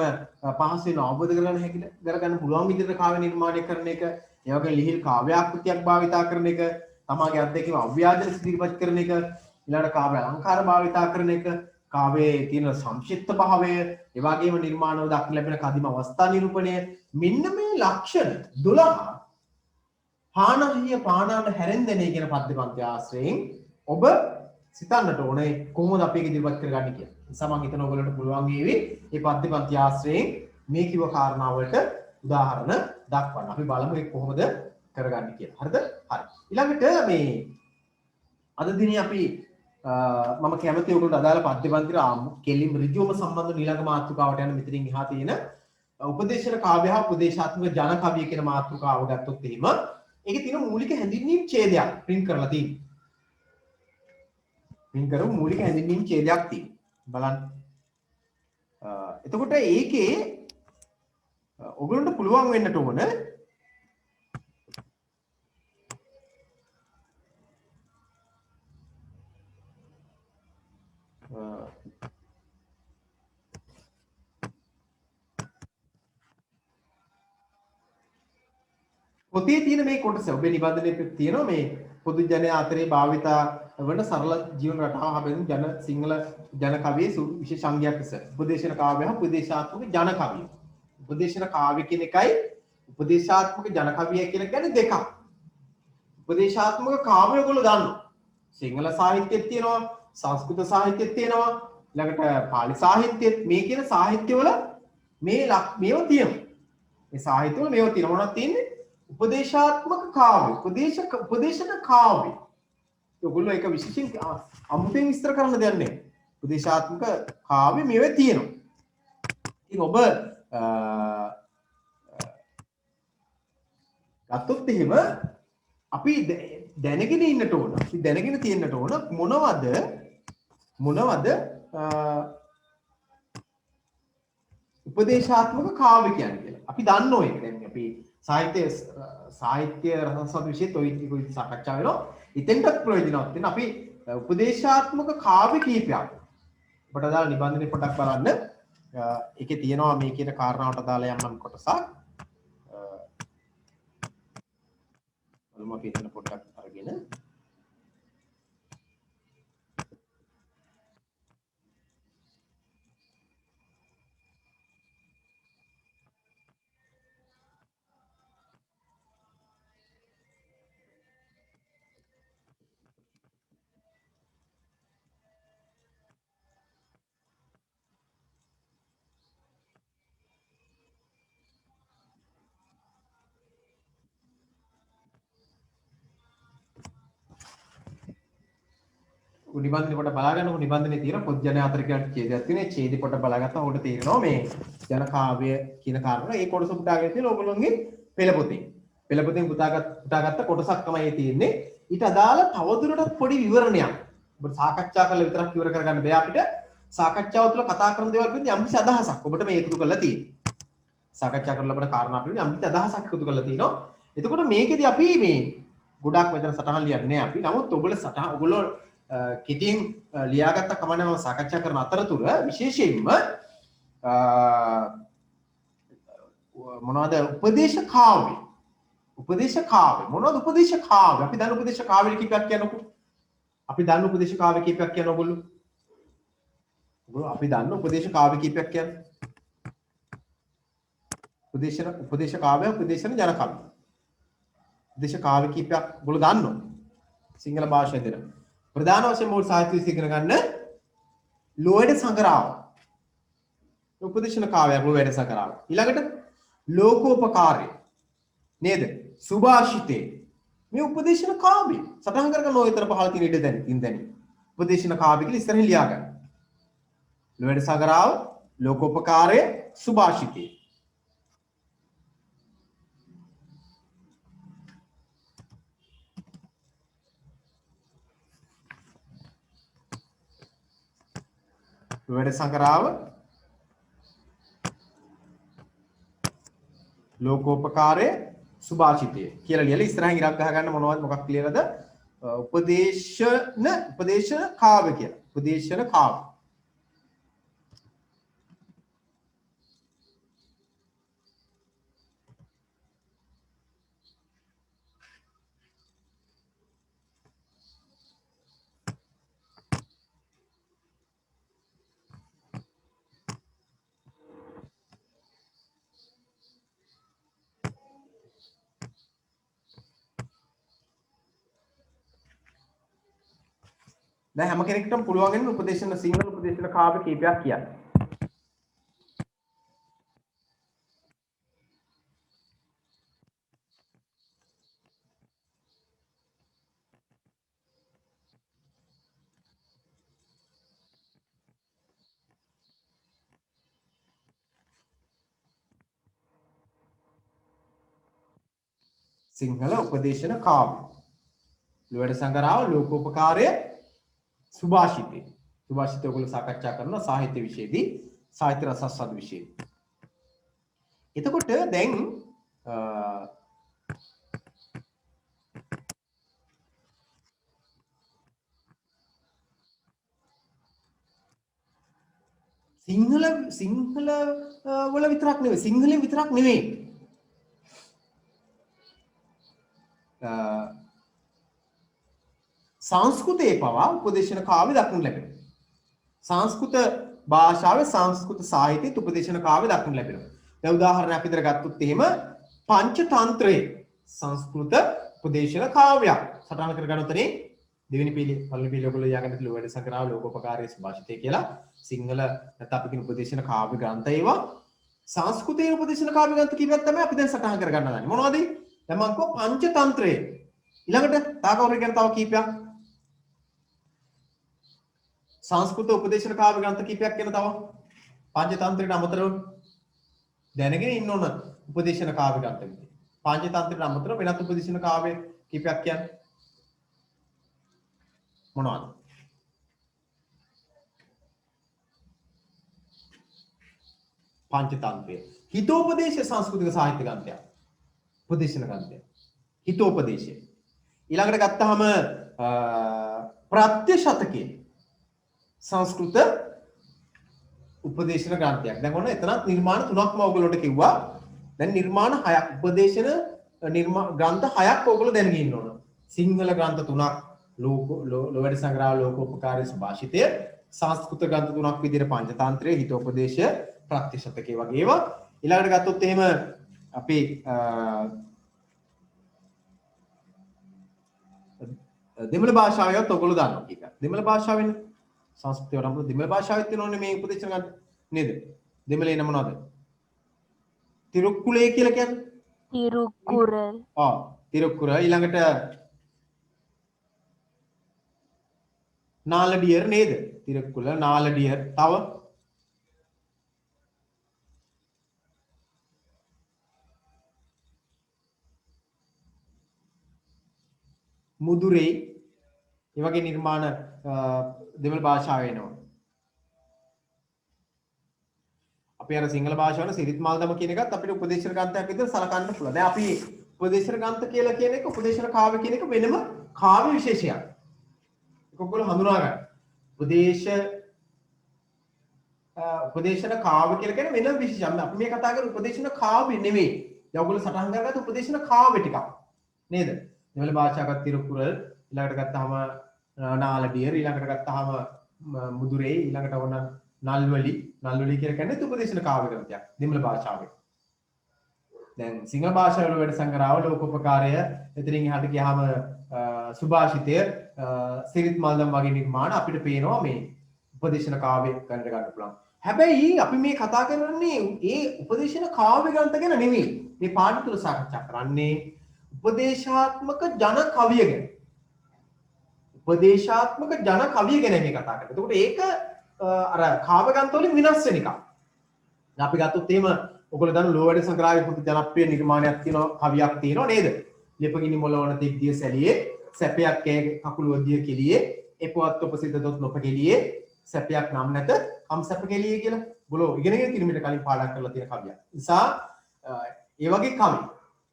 පහසුවෙන් අවබෝධ කරගන්න පුළුවන් විදිහට කාව්‍ය නිර්මාණය කරන එක ඒ වගේම ලිහිල් කාව්‍යාකෘතියක් භාවිතා කරන එක තමාගේ අත්දැකීම අව්‍යාජන ඉදිරිපත් කරන එක ඊළඟට කාව්‍ය අලංකාර භාවිතා කරන එක කාව්‍යයේ තියෙන සංක්ෂිප්ත භාවය ඒ වගේම නිර්මාණව දක්න ලැබෙන කදිම අවස්ථා නිරූපණය මෙන්න මේ ලක්ෂණ 12 හානාහිය පානාණ්ඩ හැරෙන්දෙනේ කියන පද්‍යපන්ති ආශ්‍රයෙන් ඔබ සිතන්නට ඕනේ කොහොමද අපි ඒක ඉදිරිපත් කරගන්නේ කියලා. නිසා මම හිතනවා ඔයගොල්ලන්ට පුළුවන් වේවි මේ පද්‍යපන්ති ආශ්‍රයෙන් මේ කිව්ව කාරණාවලට උදාහරණ දක්වන්න. අපි බලමු ඒක කොහොමද කරගන්නේ කියලා. හරිද? හරි. ඊළඟට මේ අද දිනේ අපි මම කැමති ඔයගොල්ලන්ට අදාළ පද්‍යපන්තිර කෙලින් ඍජුවම සම්බන්ධ ඊළඟ මාතෘකාවට යන මෙතනින් එහා තියෙන උපදේශන කාව්‍ය හා උපදේශාත්මක ජන කවිය කියන මාතෘකාව ගත්තොත් එහෙම ඒකේ තියෙන මූලික හැඳින්වීම් ඡේදයක් print කරලා තියෙනවා. print කරමු මූලික හැඳින්වීම් ඡේදයක් තියෙනවා. බලන්න. එතකොට ඒකේ ඔයගොල්ලන්ට පුළුවන් වෙන්නට ඕන පොතේ තියෙන මේ කොටස ඔබේ නිබන්ධනයේ තියෙනවා මේ පොදු ජනයා අතරේ භාවිතා වන සරල ජීවන රටාව හැබැයි ජන සිංහල ජන කවියේ විශේෂ සංගයක් ලෙස උපදේශන කාව්‍ය හා උපදේශාත්මක ජන කවිය. උපදේශන කාව්‍ය කියන එකයි උපදේශාත්මක ජන කවිය කියලා කියන්නේ දෙකක්. උපදේශාත්මක කාව්‍ය ඔයගොල්ලෝ දන්නවා. සිංහල සාහිත්‍යයක් තියෙනවා, සංස්කෘත සාහිත්‍යයක් තියෙනවා, ඊළඟට පාලි සාහිත්‍යයක් මේ කියන සාහිත්‍යවල මේවා තියෙනවා. මේ සාහිත්‍යවල මේවා තියෙනවා මොනවද තියෙන්නේ? උපදේශාත්මක කාව්‍ය උපදේශන කාව්‍ය ඔයගොල්ලෝ ඒක විශේෂයෙන් අමුතෙන් විස්තර කරන්න දෙයක් නැහැ. උපදේශාත්මක කාව්‍ය මේවා තියෙනවා. ඉතින් ඔබ ගත්තොත් එහෙම අපි දැනගෙන ඉන්නට ඕන. අපි දැනගෙන තියෙන්නට ඕන මොනවද උපදේශාත්මක කාව්‍ය කියන්නේ කියලා. අපි දන්නෝ ඒක. දැන් අපි සාහිත්‍ය රසාස්වාද විෂයත් ඔය ටික සාකච්ඡා වෙනවා. ඉතින්ටත් ප්‍රයෝජනවත් වෙන අපි උපදේශාත්මක කාව්‍ය කීපයක් ඔබට දාලා නිබන්ධනේ පොඩ්ඩක් බලන්න. ඒකේ තියෙනවා මේ කියන කාරණාවට දාලා යම් කොටසක්. බලමු අපි එතන පොඩ්ඩක් අරගෙන නිබන්ධනේ පොඩ බලාගන්නකො නිබන්ධනේ තියෙන පොත් ජන අතර කියලා ඡේදයක් තියෙනවා. ඡේදෙ පොඩ බලාගත්තා උඩ තේරෙනවා මේ ජන කාව්‍ය කියන කාරණා. ඒ කොටස පුටාගෙන තියෙන ඕගොල්ලෝගේ පෙළපොතේ. පෙළපොතෙන් පුටාගත්ත කොටසක් තමයි තියෙන්නේ. ඊට අදාළ තවදුරටත් පොඩි විවරණයක්. ඔබ සාකච්ඡා කරලා විතරක් ඉවර කරගන්න බෑ අපිට. සාකච්ඡාව තුළ කතා කරන දේවල් පිළිබඳ යම්කිසි අදහසක් ඔබට මේ එකතු කරලා තියෙනවා. සාකච්ඡා කරලා ලබන කාරණා පිළිබඳව අම්පිට අදහසක් එකතු කරලා තිනවා. එතකොට මේකෙදි අපි මේ ගොඩාක් මෙතන සටහන් ලියන්නේ අපි. නමුත් ඔයගොල්ලෝ කෙටියෙන් ලියාගත්ත කමන්නේ මම සාකච්ඡා කරන අතරතුර විශේෂයෙන්ම මොනවද උපදේශ කාව්‍ය මොනවද උපදේශ කාව්‍ය අපි දන්න උපදේශ කාව්‍ය කීපයක් කියනකො අපි දන්න උපදේශ කාව්‍ය කීපයක් කියන ඔයගොල්ලෝ අපි දන්න උපදේශ කාව්‍ය කීපයක් කියන උපදේශ කාව්‍ය උපදේශන ජන කව්‍ය උපදේශ කාව්‍ය කීපයක් ඔයගොල්ලෝ දන්නෝ සිංහල භාෂාවෙන් දෙන ප්‍රධාන වශයෙන් මූල සාහිත්‍ය විශ්ය ඉගෙන ගන්න ලෝයඩ සංගරාව උපදේශන කාව්‍යයක් ලෝයඩ සංගරාව ඊළඟට ලෝකෝපකාරය නේද සුභාෂිතේ මේ උපදේශන කාව්‍ය සටහන් කරගන්න ඔය විතර පහල තියෙන ඉඩ දැනි උපදේශන කාව්‍ය කියලා ඉස්සරහින් ලියා ගන්න ලෝයඩ සංගරාව ලෝකෝපකාරය සුභාෂිතේ ලෝයඩ සංගරාව ලෝකෝපකාරය සුභාෂිතය කියලා ලියලා ඉස්සරහින් ඉරක් ගහ ගන්න මොකක් ලියලාද උපදේශන කාව්‍ය කියලා උපදේශන කාව්‍ය දැන් හැම කෙනෙකුටම පුළුවන් වෙන උපදේශන සිංහල උපදේශන කාව්‍ය කීපයක් කියන්න. සිංහල උපදේශන කාව්‍ය. ලෝයඩ සංගරාව ලෝකෝපකාරය සුභාෂිතේ ඔයගොල්ලෝ සාකච්ඡා කරන සාහිත්‍ය විෂයේදී සාහිත්‍ය රසාස්වාද විෂයේදී. එතකොට දැන් සිංහල වල විතරක් නෙවෙයි සිංහලෙන් විතරක් නෙවෙයි සංස්කෘතයේ පවා උපදේශන කාව්‍ය දක්වන්න ලැබෙනවා. සංස්කෘත භාෂාවේ සංස්කෘත සාහිත්‍යයේ උපදේශන කාව්‍ය දක්වන්න ලැබෙනවා. දැන් උදාහරණයක් විතර ගත්තොත් එහෙම පංචතන්ත්‍රයේ සංස්කෘත උපදේශන කාව්‍යයක් සටහන් කරගන්නොත් දෙවෙනි පීලිය පළවෙනි පීලිය ඔයගොල්ලෝ යාගන්න ලෝයඩ සංගරාව ලෝකෝපකාරී සුභාෂිතය කියලා සිංහල නැත්නම් අපි කියන උපදේශන කාව්‍ය ග්‍රන්ථ ඒවා සංස්කෘතයේ උපදේශන කාව්‍ය ග්‍රන්ථ කීපයක් තමයි අපි දැන් සටහන් කරගන්න හදන්නේ. මොනවද? දැන් මම කිව්වා පංචතන්ත්‍රයේ ඊළඟට තාකවර කියන තව කීපයක් සංස්කෘත උපදේශන කාව්‍ය ග්‍රන්ථ කීපයක් කියන තව පංචතන්ත්‍රයට අමතරව දැනගෙන ඉන්න ඕන උපදේශන කාව්‍ය ග්‍රන්ථ විදිහට. පංචතන්ත්‍රයට අමතරව වෙනත් උපදේශන කාව්‍ය කීපයක් කියන්නේ මොනවද? පංචතන්ත්‍රය. හිතෝපදේශ සංස්කෘතික සාහිත්‍ය ග්‍රන්ථයක්. උපදේශන ග්‍රන්ථයක්. හිතෝපදේශය. ඊළඟට ගත්තාම ප්‍රත්‍ය ශතකයේ සංස්කෘත උපදේශන ග්‍රන්ථයක්. දැන් ඔන්න එතනත් නිර්මාණ තුනක්ම ඔයගොල්ලෝට කිව්වා. දැන් නිර්මාණ 6ක් උපදේශන ග්‍රන්ථ 6ක් ඔයගොල්ලෝ දැනගෙන ඉන්න ඕන. සිංහල ග්‍රන්ථ 3ක් ලෝයඩ සංග්‍රහ ලෝකෝපකාරී සුභාෂිතය සංස්කෘත ග්‍රන්ථ 3ක් විදිහට පංචතන්ත්‍රය හිතෝපදේශය ප්‍රත්‍ය ශතකයේ වගේ ඒවා. ඊළඟට ගත්තොත් එහෙම අපි දෙමළ භාෂාවෙත් ඔයගොල්ලෝ දන්නවා කීක. දෙමළ භාෂාවෙන් සංස්කෘතිය වරම් දෙමළ භාෂාවෙත් තියෙනවනේ මේ උපදේශන ගන්න නේද? දෙමළේ නම මොනවද? තිරුක්කුලේ කියලා කියන්නේ. තිරුක්කුරල්. තිරුක්කුර ඊළඟට නාලඩියර් නේද? තිරුක්කුල නාලඩියර් තව මුදුරේ ඒ වගේ නිර්මාණ දෙමළ භාෂාවේ එනවා. අපි අර සිංහල භාෂාවන සිරිත් මාල්දම කියන එකත් අපිට උපදේශන ග්‍රන්ථයක් විදිහට සලකන්න පුළුවන්. දැන් අපි උපදේශන ග්‍රන්ථ කියලා කියන එක උපදේශන කාව්‍ය කියන එක වෙනම කාව්‍ය විශේෂයක්. ඒක ඔයගොල්ලෝ හඳුනා ගන්න. උපදේශන කාව්‍ය කියලා කියන්නේ වෙනම විශේෂයක්. අපි මේ කතා කරන්නේ උපදේශන කාව්‍ය නෙවෙයි. දැන් ඔයගොල්ලෝ සටහන් කරගත්ත උපදේශන කාව්‍ය ටිකක්. නේද? දෙමළ භාෂාවක තිරුකුරල් ඊළඟට ගත්තාම නාලඩියර් ඊළඟට ගත්තාම මුදුරේ ඊළඟට වුණ නල්වලි කියලා කියන්නේ උපදේශන කාව්‍ය ග්‍රන්ථයක් දෙමළ භාෂාවේ. දැන් සිංහල භාෂාවල වැඩ සංග්‍රහව ලෝකෝපකාරය එතනින් එහාට ගියාම සුභාෂිතය සිරිත් මල්දම් වගේ නිර්මාණ අපිට පේනවා මේ උපදේශන කාව්‍ය ගණනට ගන්න පුළුවන්. හැබැයි අපි මේ කතා කරන්නේ ඒ උපදේශන කාව්‍ය ග්‍රන්ථ ගැන නෙමෙයි. මේ පාඩම තුල සාකච්ඡා කරන්නේ උපදේශාත්මක ජන කවිය ගැන. උපදේශාත්මක ජන කවිය ගැන මේ කතා කරන්නේ. එතකොට ඒක අර කාව්‍ය ග්‍රන්ථ වලින් වෙනස් වෙන එකක්. අපි ගත්තොත් එහෙම ඔයගොල්ලෝ දන්න ලෝවැඩ සංග්‍රහයේ පොදු ජනප්‍රිය නිර්මාණයක් තියෙනවා කවියක් තියෙනවා නේද? ලිපගිනි මොළවන තෙක්දිය සැලියේ සැපයක් කෑ කකුල වදිය කෙලියේ එපවත් උපසිත දොත් නොපගෙලියේ සැපයක් නම් නැත කම් සැප කෙලියේ කියලා බොලෝ ඉගෙනගෙන තිරමිට කලින් පාඩම් කරලා තියෙන කවියක්. නිසා ඒ වගේ කවි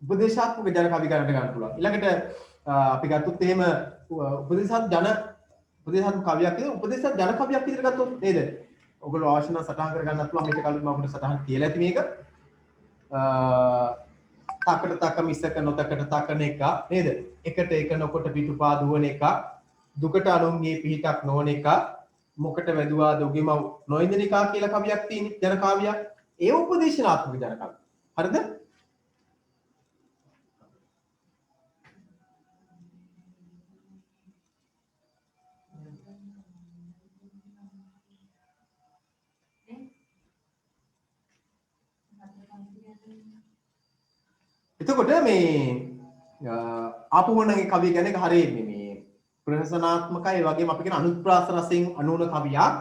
උපදේශාත්මක ජන කවි ගන්නට ගන්න පුළුවන්. ඊළඟට අපි ගත්තොත් එහෙම උපදේශාත්මක කවියක් කියන උපදේශාත්මක ජන කවියක් විදිහට ගත්තොත් නේද? ඔයගොල්ලෝ අවශ්‍ය නම් සටහන් කරගන්නත් පුළුවන්. මේක කලින් මම අපිට සටහන් කියලා ඇති මේක. තකට තක මිසක නොතකට තකන එක නේද? එකට එක නොකොට පිටුපා දුවන එක දුකට අනුන්ගේ පිහිටක් නොවන එක මොකට වැදුවාද උගේම නොඉඳනිකා කියලා කවියක් තියෙන්නේ ජන කාව්‍යයක්. ඒ උපදේශනාත්මක ජන කවිය. හරිද? එතකොට මේ ආපුවණගේ කවිය ගැන එක හරියන්නේ මේ ප්‍රහසනාත්මකයි වගේම අපි කියන අනුත්ප්‍රාස රසයෙන් අනුන කවියක්.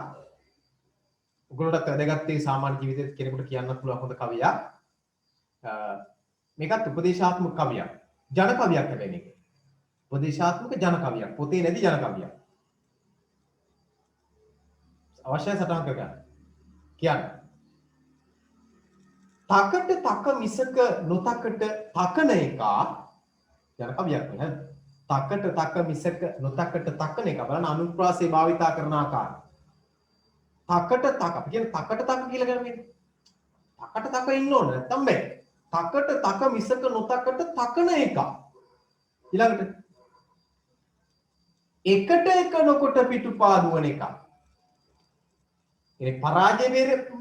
ඔයගොල්ලෝට වැදගත් ඒ සාමාන්‍ය ජීවිතේ කෙනෙකුට කියන්න පුළුවන් හොඳ කවියක්. මේකත් උපදේශාත්මක කවියක්. ජන කවියක් හැබැයි මේක. උපදේශාත්මක ජන කවියක්. පොතේ නැති ජන කවියක්. අවශ්‍යයි සටහන් කරගන්න. කියන්න. තකට තක මිසක නොතකට තකන එක ජන කවියක් නේ. තකට තක මිසක නොතකට තකන එක බලන්න අනුප්‍රාසයේ භාවිතා කරන ආකාරය. තකට තක අපි කියන්නේ තකට තක කියලා ගන්නේ. තකට තක ඉන්න ඕන නැත්තම් බෑ. තකට තක මිසක නොතකට තකන එක. ඊළඟට එකට එක නොකොට පිටුපා දුවන එක. ඒ පරාජය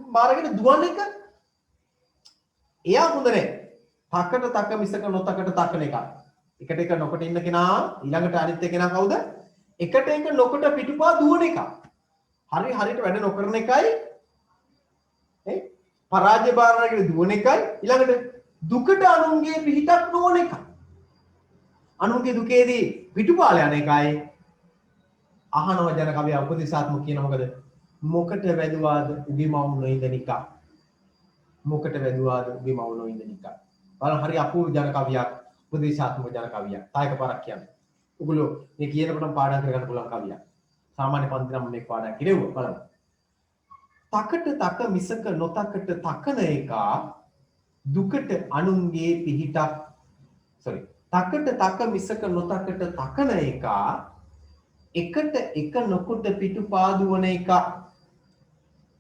බාරගෙන දුවන එක. එයා හොඳ නැහැ. තකට තක මිසක නොතකට තකන එක. එකට එක නොකොට ඉන්න කෙනා ඊළඟට අනිත් කෙනා කවුද? එකට එක නොකොට පිටුපා දුවන එක. හරියට වැඩ නොකරන එකයි පරාජය බාරගෙන දුවන එකයි ඊළඟට දුකට අනුන්ගේ පිහිටක් නොවන එක. අනුන්ගේ දුකේදී පිටුපාල යන එකයි අහනව ජන කවිය උපදේශාත්මක කියන මොකද? මොකට වැදුවාද උගේ මවුන් නොඉඳනිකා. මොකට වැදුවාද උගේ මවුන් නොඉඳනිකා. බලන්න හරි අපූර්ව ජන කවියක් උපදේශාත්මක ජන කවියක්. තායක පාරක් කියන්නේ. ඔගොල්ලෝ මේ කියනකොටම පාඩම් කරගන්න පුළුවන් කවියක්. සාමාන්‍ය පන්ති නම් මේ පාඩම් කිරෙව්වා බලන්න. තකට තක මිසක නොතකට තකන එක දුකට අනුන්ගේ පිහිටක් තකට තක මිසක නොතකට තකන එක එකට එක නොකොට පිටුපා දුවන එක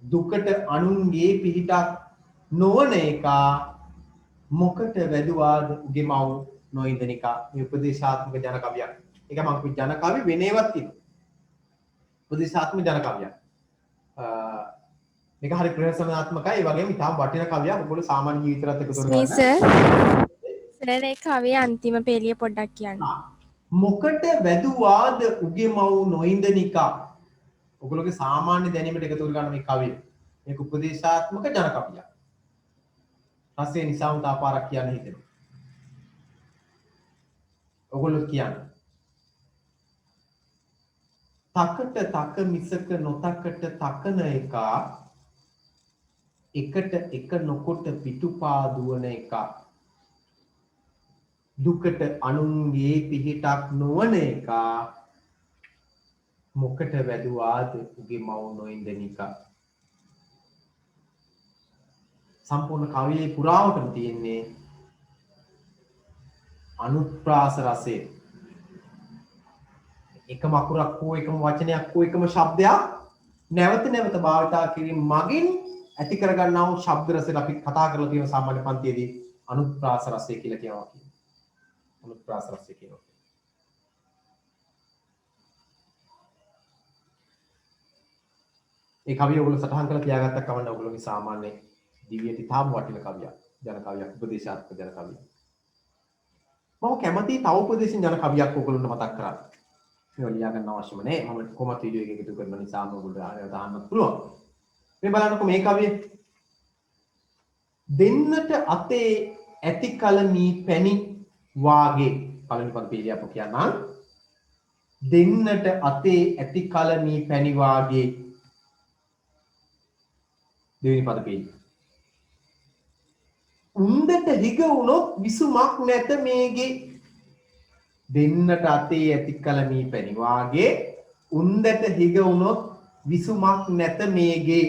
දුකට අනුන්ගේ පිහිටක් නොවන එක මොකට වැදුවාද උගේ මව් නොඉඳන එක. මේ උපදේශාත්මක ජන කවියක්. ඒක මම කිව්ව ජන කවි වෙනේවත් තියෙනවා. උපදේශාත්මක ජන කවියක්. මේක හරි ප්‍රහසනාත්මකයි. ඒ වගේම ඉතාම වටින කවියක්. ඔයගොල්ලෝ සාමාන්‍ය ජීවිතයත් එකතු කරගන්න. සර් ඒ කවියේ අන්තිම පේලිය පොඩ්ඩක් කියන්න. මොකට වැදුවාද උගේ මව් නොඉඳනික. ඔයගොල්ලෝගේ සාමාන්‍ය දැනීමට එකතු කරගන්න මේ කවිය. මේක උපදේශාත්මක ජන කවියක්. රසය නිසා උදා පාරක් කියන්න හිතෙනවා. ඔයගොල්ලෝ කියන්න. තකට තක මිසක නොතකට තකන එක එකට එක නොකොට පිටුපා දුවන එක දුකට අනුන්ගේ පිහිටක් නොවන එක මොකට වැදුවාද උගේ මව් නොඉඳනික. සම්පූර්ණ කවියේ පුරාවටම තියෙන්නේ අනුප්‍රාස රසය. එකම අකුරක් හෝ එකම වචනයක් හෝ එකම ශබ්දයක් නැවත නැවත භාවිතා කිරීම මගින් ඇති කරගන්නා වූ ශබ්ද රසයට අපි කතා කරලා තියෙන සාමාන්‍ය පන්තියේදී අනුප්‍රාස රසය කියලා කියනවා. අනුප්‍රාස රසය කියනවා. ඒ කවිය ඔයගොල්ලෝ සටහන් කරලා තියාගත්තා කවන්න ඔයගොල්ලෝගේ සාමාන්‍ය දිවියට තාම වටින කවියක්. ජන කවියක්, උපදේශාත්මක ජන කවියක්. මම කැමතියි තව උපදේශන ජන කවියක් ඔයගොල්ලන්ට මතක් කරන්න. මේක ලියා ගන්න අවශ්‍යම නැහැ. මම කොහොමද වීඩියෝ එක එකතු කරන නිසා ඔයගොල්ලෝ දාන්නත් පුළුවන්. මේ බලන්නකො මේ කවිය. දෙන්නට අතේ ඇති කල මී පැණි වාගේ පළවෙනි පද පිළිය අප කියනවා. දෙන්නට අතේ ඇති කල මී පැණි වාගේ දෙවෙනි පද පිළිය. උන්දට හිග වුණොත් විසුමක් නැත මේගේ. දෙන්නට අතේ ඇති කල මී පැණි වාගේ උන්දට හිග වුණොත් විසුමක් නැත මේගේ.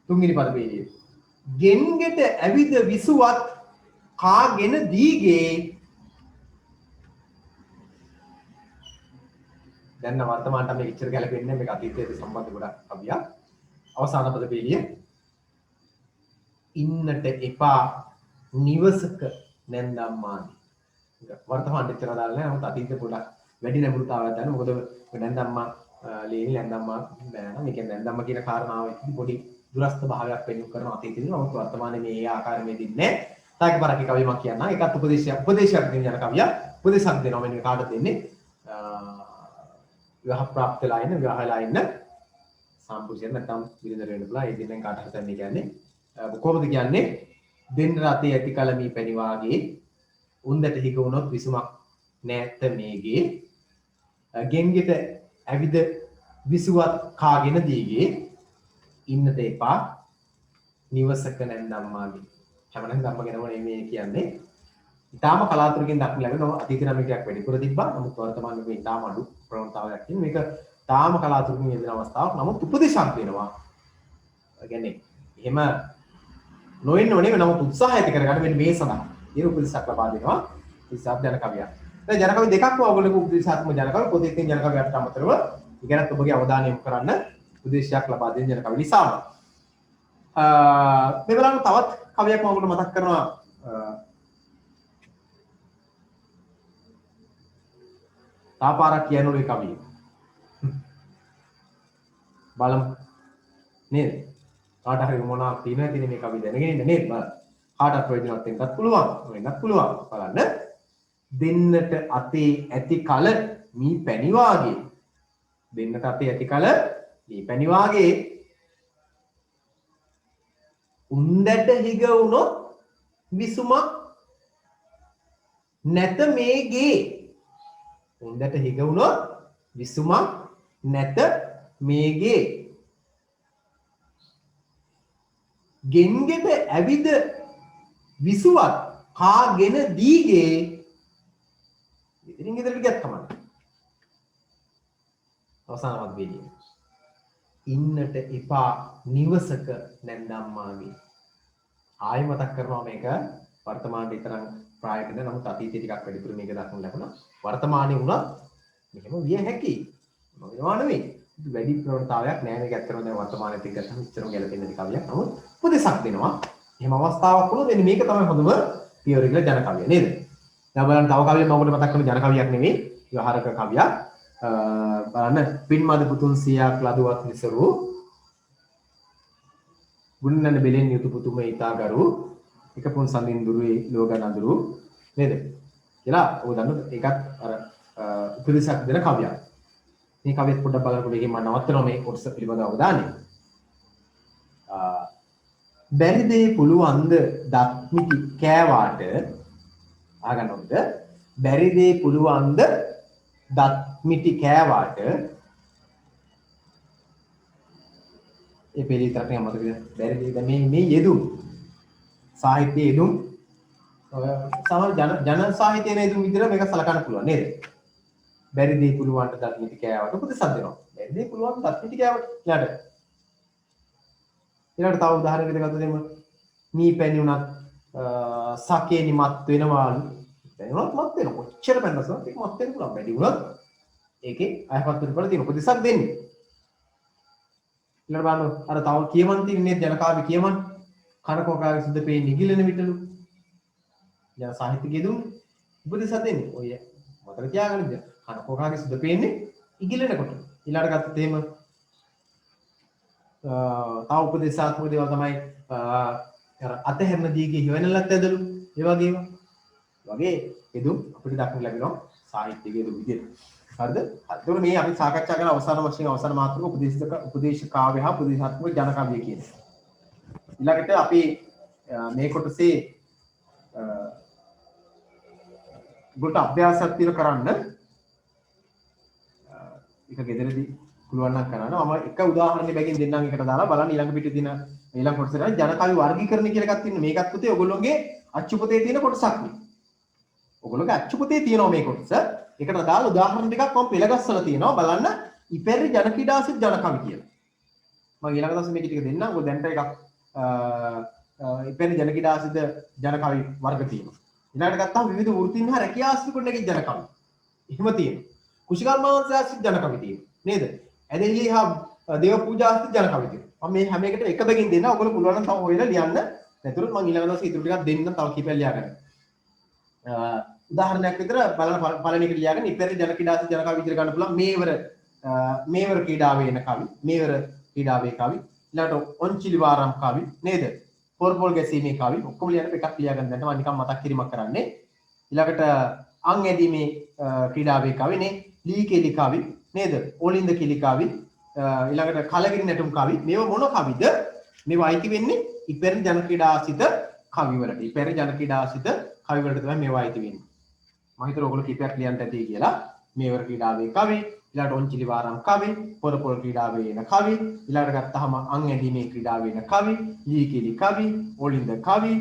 තුන්වෙනි පද පිළිය. ගෙන්ගෙට ඇවිද විසුවත් කාගෙන දීගේ. දැන් වර්තමානට මේක ඉච්චර ගැලපෙන්නේ මේක අතීතයට සම්බන්ධ ගොඩක් කවියක්. අවසාන පද පිළිය. ඉන්නට එපා නිවසක නැන්දම්මානි. වර්තමානට ඉච්චර දාලා නැහැ. නමුත් අතීතේ පොඩක් වැඩි නැඹුරුතාවයක් ගන්න. මොකද නැන්දම්මා ලේනි නැන්දම්මා නෑ. මේක නැන්දම්මා කියන කාරණාව ඉතින් පොඩි දුරස්ත භාවයක් පෙන්වු කරන අතීතේදී නමුත් වර්තමානයේ මේ ආකාරයේ දෙන්නේ නැහැ. තාක බරක කවිය මම කියන්නම්. ඒකත් උපදේශයක් දෙන යන කවියක්. උපදේශයක් දෙනවා මෙන්න කාටද දෙන්නේ? විවාහ ප්‍රාප්ත වෙලා ඉන්න, විවාහ වෙලා ඉන්න සම්පූර්ණ නැත්නම් විඳින වෙන්න පුළුවන්. ඒ දෙන්නෙන් කාට හරි තන්නේ කියන්නේ කොහොමද කියන්නේ? දෙන්න රතේ ඇති කල මී පැණි වාගේ උන්දට හිග වුණොත් විසුමක් නැත මේගේ. ගෙන්ගෙට ඇවිද විසුවත් කාගෙන දීගේ. ඉන්නට එපා නිවසක නැන්දම්මාගේ. හැමනම් ධම්ම ගැනම මේ කියන්නේ. ඊටාම කලාතුරකින් දක්න ලැබෙන අතීත නම් එකක් වැඩිපුර තිබ්බා. නමුත් වර්තමානයේ මේ ඊටාම අඩු ප්‍රවණතාවයක් තියෙන. මේක තාම කලාතුරකින් යෙදෙන අවස්ථාවක්. නමුත් උපදේශයක් දෙනවා. ඒ කියන්නේ එහෙම නොවෙන්න ඕනේ. නමුත් උත්සාහය ඇති කරගන්න මෙන්න මේ සඳහා. ඒ උපදේශයක් ලබා දෙනවා. ඉස්සත් ජන කවියක්. දැන් ජන කවි දෙකක්ම ඔයගොල්ලෝ උපදේශාත්මක ජන කවි පොතේ තියෙන ජන කවියට අමතරව ඉගෙනත් ඔබගේ අවධානය යොමු කරන්න උපදේශයක් ලබා දෙන ජන කවි නිසාම. මේ බලන්න තවත් කවියක් මම ඔයගොල්ලෝ මතක් කරනවා. තාපාරක් කියනෝ මේ කවිය. බලමු. නේද? කාට හරි මොනවාක් තියෙනවා කියන මේ කවිය දැනගෙන ඉන්න නේද? බලන්න. කාටත් ප්‍රයෝජනවත් වෙන්නත් පුළුවන්. වෙන්නත් පුළුවන්. බලන්න. දෙන්නට අතේ ඇති කල මී පැණි වාගේ. දෙන්නට අතේ ඇති කල මී පැණි වාගේ උන්දට හිග වුණොත් විසුමක් නැත මේගේ. උන්දට හිග වුණොත් විසුමක් නැත මේගේ. ගෙන්ගෙට ඇවිද විසුවත් කාගෙන දීගේ. ඉතින් ගෙදරට ගියත් කමන්න. අවසානවත් වෙලිය. ඉන්නට එපා නිවසක නැන්දම්මාගේ. ආයෙ මතක් කරනවා මේක වර්තමානයේ විතරක් ප්‍රායෝගිකද නමුත් අතීතයේ ටිකක් වැඩිපුර මේක දක්වන්න ලැබුණා. වර්තමානයේ වුණත් මෙහෙම විය හැකියි. මොනවා නෙවෙයි. වැඩි ප්‍රවණතාවයක් නෑ මේක ඇත්තටම දැන් වර්තමානයේ ටික ගත්තම ඉච්චරම ගැලපෙන්නේ කවියක්. නමුත් උපදේශක් දෙනවා. එහෙම අවස්ථාවක් වුණොත් එන්නේ මේක තමයි හොඳම පියවර කියලා ජන කවිය නේද? දැන් බලන්න තව කවියක් මම ඔබට මතක් කරන ජන කවියක් නෙවෙයි. විවහාරක කවියක්. බලන්න පින්මද පුතුන් සියක් ලදුවත් නිසරු ගුණනන බෙලෙන් යුතු පුතුම ඊතාගරු එක පුන් සඳින් දුරුවේ ලෝක නඳුරු නේද කියලා ඔය දන්න ඒකත් අර උපදේශයක් දෙන කවියක්. මේ කවියත් පොඩ්ඩක් බලනකොට මේකෙන් මම නවත්තනවා මේ කොටස පිළිබඳව අවධානය. බැරි දේ පුළුවන්ද දත් මිටි කෑවාට ආගන්නොත් බැරි දේ පුළුවන්ද දත් මිටි කෑවාට ඒ පිළිතරට මතකද බැරි දේ දැන් මේ යෙදුම් සාහිත්‍ය යෙදුම් සමහර ජන සාහිත්‍යයේ යෙදුම් විදිහට මේක සලකන්න පුළුවන් නේද? බැරි දේ පුළුවන්ට දත් මිටි කෑවට උපදෙසක් දෙනවා. බැරි දේ පුළුවන් දත් මිටි කෑවට යාට ඊළඟට තව උදාහරණයකට ගත්තොත් එimhe මී පැණි උනත් සකේනි මත් වෙනවාලු. දැනුණත් මත් වෙන කොච්චර පැන්නසොත් ඒක මත් වෙන්න පුළුවන්. වැඩි වුණත් ඒකේ අයහපත් ප්‍රතිඵල තියෙන උපදෙසක් දෙන්නේ. ඊළඟට බලන්න අර තව කියමන් තින්නේ ජනකාවි කියමන් කනකෝකාවේ සුද පේ නිගිලෙන විටලු. ජන සාහිත්‍යයේ දුන්නේ උපදෙසක් දෙන්නේ. ඔය මතක තියාගන්න. කනකෝකාවේ සුද පේන්නේ ඉගිලෙනකොට. ඊළඟට ගත්තොත් එහෙම තව උපදේශාත්මක දේවල් තමයි අර අතහැරන දීගේ හිවණලත් ඇදලු ඒ වගේම වගේ එදුම් අපිට දක්වන්න ලැබෙනවා සාහිත්‍යයේ දුම් විදිහට. හරිද? හරිද? මේ අපි සාකච්ඡා කරන අවසාන වශයෙන් අවසාන මාතෘක උපදේශ කාව්‍ය හා උපදේශාත්මක ජන කාව්‍ය කියන්නේ. ඊළඟට අපි මේ කොටසේ ගොඩ අභ්‍යාසයක් තියෙන කරන්න එක ගෙදරදී පුළුවන් නම් කරන්න. මම එක උදාහරණයක් බැගින් දෙන්නම් එකට දාලා බලන්න ඊළඟ පිටේ තියෙන ඊළඟ කොටසේ තමයි ජන කාව්‍ය වර්ගීකරණ කියලා එකක් තියෙනවා. මේකත් පුතේ ඔයගොල්ලෝගේ අච්චු පොතේ තියෙන කොටසක් නේ. ඔයගොල්ලෝගේ අච්චු පොතේ තියෙනවා මේ කොටස. ඒකට දාලා උදාහරණ ටිකක් මම පෙළගස්සලා තියෙනවා. බලන්න ඉපැරි ජන ක්‍රීඩාසිත ජන කවි කියලා. මම ඊළඟ දවසේ මේක ටික දෙන්නම්. ඔය දැන්ට එකක් ඉපැරි ජන ක්‍රීඩාසිත ජන කවි වර්ග තියෙනවා. ඊළඟට ගත්තාම විවිධ වෘත්තීන් හා රැකියාස්තික කොටනකින් ජන කවි. එහෙම තියෙනවා. කුෂිකර්මාන්තයාසිත ජන කවි තියෙනවා. නේද? ඇදහිලි හා දේව පූජාස්තික ජන කවි තියෙනවා. මම මේ හැම එකටම එක බැගින් දෙන්න. ඔයගොල්ලෝ පුළුවන් නම් තව හොයලා ලියන්න. නැතුනොත් මම ඊළඟ දවසේ ඉතුරු ටිකක් දෙන්න තව කීපයක් ලියාගන්න. උදාහරණයක් විතර බලන පළවෙනි එක ලියාගෙන ඉපැරි ජන ක්‍රීඩාසිත ජන කවි විතර ගන්න පුළුවන්. මේවර ක්‍රීඩාවේ එන කවි. මේවර ක්‍රීඩාවේ කවි. ඊළඟට ඔන්චිලි වාරම් කවි නේද? පොල්පොල් ගැසීමේ කවි. ඔක්කොම ලියන්න එකක් ලියාගන්න දැන් මම නිකන් මතක් කිරීමක් කරන්නේ. ඊළඟට අං ඇදීමේ ක්‍රීඩාවේ කවි නේ. ලී කෙලි කවි නේද? ඕලින්ද කිලි කවි. ඊළඟට කලගිරි නැටුම් කවි. මේව මොන කවිද? මේවා අයිති වෙන්නේ ඉපැරි ජන ක්‍රීඩාසිත කවි වලට. ඉපැරි ජන ක්‍රීඩාසිත කවි වලට තමයි මේවා අයිති වෙන්නේ. මම හිතුවා ඔයගොල්ලෝ කීපයක් ලියන්න ඇති කියලා. මේවර ක්‍රීඩාවේ කවි, ඊළඟට ඔන්චිලි වාරම් කවි, පොරපොල් ක්‍රීඩාවේ එන කවි, ඊළඟට ගත්තාම අං ඇදීමේ ක්‍රීඩාවේ එන කවි, ලී කෙලි කවි, ඕලින්ද කවි,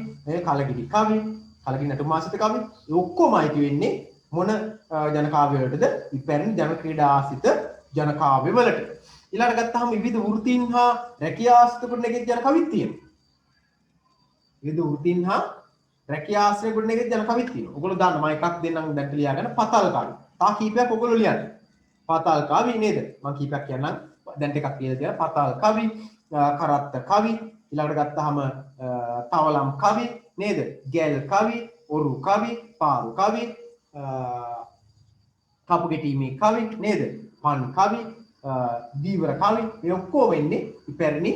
කලගිරි කවි, කලගිරි නැටුම් ආසිත කවි. ඒ ඔක්කොම අයිති වෙන්නේ මොන ජන කාව්‍ය වලටද? ඉපැරි ජන ක්‍රීඩාසිත ජන කාව්‍ය වලට. ඊළඟට ගත්තාම විවිධ වෘත්තීන් හා රැකියාස්තික කොටනකින් ජන කවිත් තියෙනවා. විවිධ වෘත්තීන් හා රැකියාස්තික කොටනකින් ජන කවිත් තියෙනවා. ඔයගොල්ලෝ දාන්න මම එකක් දෙන්නම් දැන් ලියාගන්න පතල් කවි. තා කීපයක් ඔයගොල්ලෝ ලියන්න. පතල් කවි නේද? මම කීපයක් කියන්නම්. දැන් ටිකක් කියලා තියෙනවා. පතල් කවි, කරත්ත කවි, ඊළඟට ගත්තාම තවලම් කවි නේද? ගැල් කවි, ඔරු කවි, පාරු කවි, කපු ගෙටීමේ කවි නේද? පන් කවි, දීවර කවි. මේ ඔක්කොම වෙන්නේ ඉපැරණි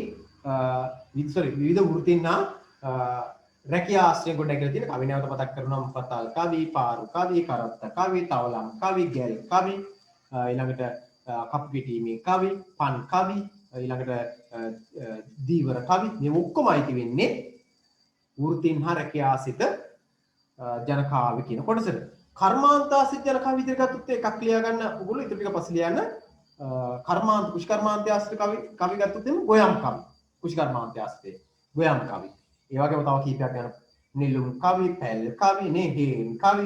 විවිධ වෘත්තීන් හා රැකියා ආශ්‍රයෙන් ගොඩ නැගලා තියෙන කවි නැවත මතක් කරනවා. පතල් කවි, පාරු කවි, කරත්ත කවි, තවලම් කවි, ගැල් කවි, ඊළඟට කපු ගෙටීමේ කවි, පන් කවි, ඊළඟට දීවර කවි. මේ ඔක්කොම අයිති වෙන්නේ වෘත්තීන් හා රැකියාසිත ජන කාව්‍ය කියන කොටසට. කර්මාන්තාසිත ජන කාව්‍ය විතර ගත්තොත් එකක් ලියා ගන්න. ඔයගොල්ලෝ ඊට ටික පස්සේ ලියන්න. කර්මාන්ත කුෂිකර්මාන්තයාසිත කවි ගත්තොත් එimhe ගොයම් කවි. කුෂිකර්මාන්තයාසිතේ ගොයම් කවි. ඒ වගේම තව කීපයක් යන නිලුම් කවි, පැල් කවි, නේ හේන් කවි,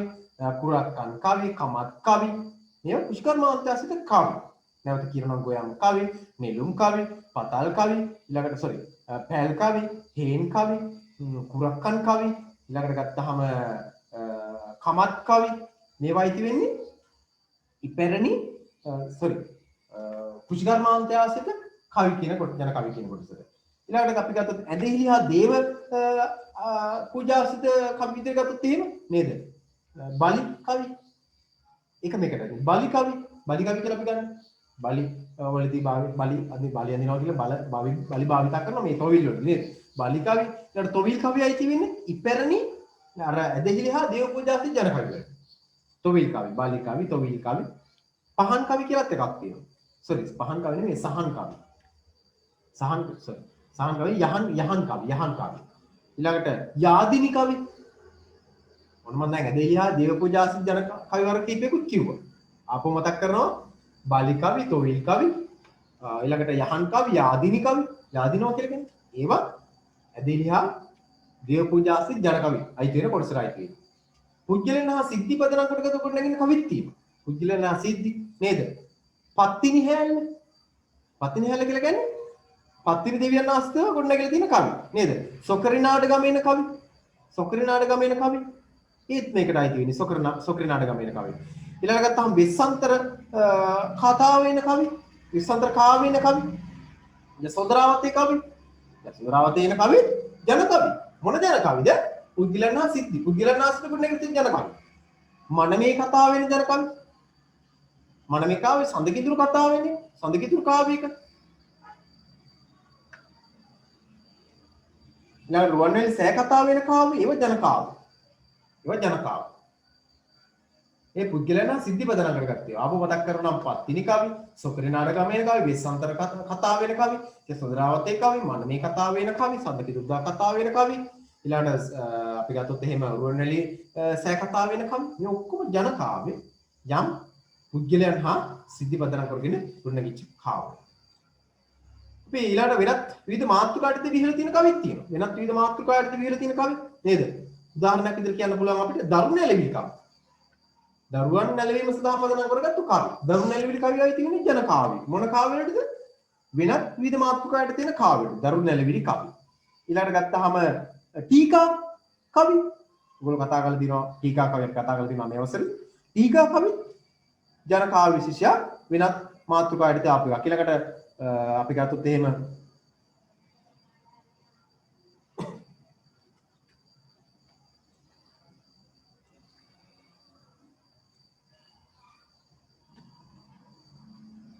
කුරක්කන් කවි, කමත් කවි. මේ කුෂිකර්මාන්තයාසිත කවි. නැවත කියනවා ගොයම් කවි, නිලුම් කවි, පතල් කවි, ඊළඟට පැල් කවි, හේන් කවි, කුරක්කන් කවි, ඊළඟට ගත්තාම කමත් කවි. මේවා අයිති වෙන්නේ ඉපැරණි කුෂිකර්මාන්තයාසිත කවි කියන කොට ජන කවි කියන කොටසට. ඊළඟට අපි ගත්තොත් ඇදහිලි හා දේව පූජාසිත කවි විතර ගත්තොත් එහෙම නේද? බලි කවි. එක මේකට බලි කවි. බලි කවි කියලා අපි ගන්න. බලි වලදී බලි අඳිනවා කියලා බලි භාවිතා කරනවා මේ තොවිල් වල නේද? බලි කවි. ඊළඟට තොවිල් කවි අයිති වෙන්නේ ඉපැරණි අර ඇදහිලි හා දේව පූජාසිත ජන කවි වලට. තොවිල් කවි, බලි කවි, තොවිල් කවි. පහන් කවි කියලාත් එකක් තියෙනවා. පහන් කවි නෙමෙයි සහන් කවි. සහන් කවි යහන් කවි. ඊළඟට යාදිනි කවි. මොනම දැන් ඇදහිලි හා දේව පූජාසිත ජන කවි වර්ග කීපයකුත් කිව්වා. ආපහු මතක් කරනවා බලි කවි, තොවිල් කවි, ඊළඟට යහන් කවි, යාදිනි කවි. යාදිනවා කියලා කියන්නේ ඒවා ඇදහිලි හා දේව පූජාසිත ජන කවි අයිති වෙන කොටසට අයිති වෙනවා. පුජ්‍යලෙන් හා සිද්ධි පදනම් කොටකට කොට නැගින කවිත් තියෙනවා. පුජ්‍යලෙන් හා සිද්ධි නේද? පත්තිනි හැල්ල. පත්තිනි හැල්ල කියලා කියන්නේ පත්තිනි දෙවියන් ආස්තව ගොඩනැගිලා තියෙන කවි නේද? සොකරිනාඩ ගමේන කවි. සොකරිනාඩ ගමේන කවි. ඒත් මේකට අයිති වෙන්නේ සොකරිනාඩ ගමේන කවි. ඊළඟට ගත්තාම විස්සන්තර කතා වෙන කවි. විස්සන්තර කාව්‍ය වෙන කවි. යසෝදරාවතී කවි. යසෝදරාවතී වෙන කවි ජන කවි. මොන ජන කවිද? පුද්ගලයන් හා සිද්ධි. පුද්ගලයන් ආස්තව ගොඩනැගිලා තියෙන ජන කවි. මනමේ කතා වෙන ජන කවි. මනමේ කාව්‍ය සඳකිතුරු කතා වෙන්නේ. සඳකිතුරු කාව්‍යයක ඊළඟ රුවන්වැලි සෑ කතා වෙන කාව්‍ය ඒව ජන කාව්‍ය. ඒව ජන කාව්‍ය. ඒ පුද්ගලයන් සිද්ධි පදනම් කරගත්තේ. ආපහු මතක් කරනවා නම් පත්තිනි කවි, සොකරිනාඩ ගමේ කවි, වෙස්සන්තර කතා වෙන කවි, යසෝදරාවතී කවි, මනමේ කතා වෙන කවි, සඳකිතුරුදා කතා වෙන කවි. ඊළඟට අපි ගත්තොත් එහෙම රුවන්වැලි සෑ කතා වෙන කවි. මේ ඔක්කොම ජන කාව්‍ය. යම් පුද්ගලයන් හා සිද්ධි පදනම් කරගෙන ගොඩනැගිච්ච කාව්‍ය. අපි ඊළඟ වෙනත් විවිධ මාතෘකාට විහිලා තියෙන කවිත් තියෙනවා. වෙනත් විවිධ මාතෘකාට විහිලා තියෙන කවි නේද? උදාහරණයක් විදිහට කියන්න පුළුවන් අපිට දරුණු නැලවිලි කවි. දරුවන් නැලවීම සඳහා පදනම් කරගත්තු කවි. දරුණු නැලවිලි කවියයි තියෙන්නේ ජන කාව්‍ය. මොන කාව්‍යවලටද? වෙනත් විවිධ මාතෘකාට තියෙන කාව්‍යවලට. දරුණු නැලවිලි කවි. ඊළඟට ගත්තාම ටීකා කවි. ඔයගොල්ලෝ කතා කරලා දිනවා ටීකා කවියක් කතා කරලා දිනවා මේ අවසරේ. ටීකා කවි ජන කාව්‍ය විශේෂය වෙනත් මාතෘකාට ආපු එකක්. ඊළඟට අපි ගත්තොත් එහෙම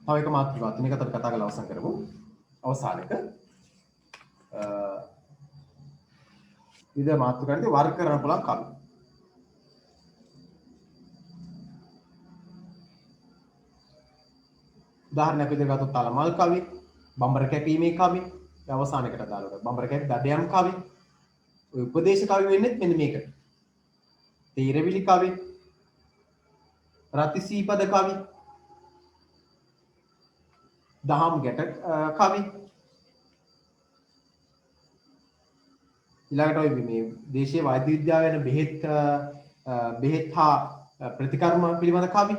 තව එක මාතෘකාවක් තියෙන එකට කතා කරලා අවසන් කරමු. අවසානයේක විවිධ මාතෘකාවන්ට වර්ග කරන්න පුළුවන් කවි. උදාහරණයක් විදිහට ගත්තොත් තලමල් කවි, බඹර කැපීමේ කවි, අවසානයකට දාලා බඹර කැපි දඩයම් කවි. ඔය උපදේශ කවි වෙන්නේ මෙන්න මේකට. තීරවිලි කවි, රතිසීපද කවි, දහම් ගැට කවි. ඊළඟට ඔය මේ දේශීය වෛද්‍ය විද්‍යාව වෙන බෙහෙත් හා ප්‍රතිකර්ම පිළිබඳ කවි,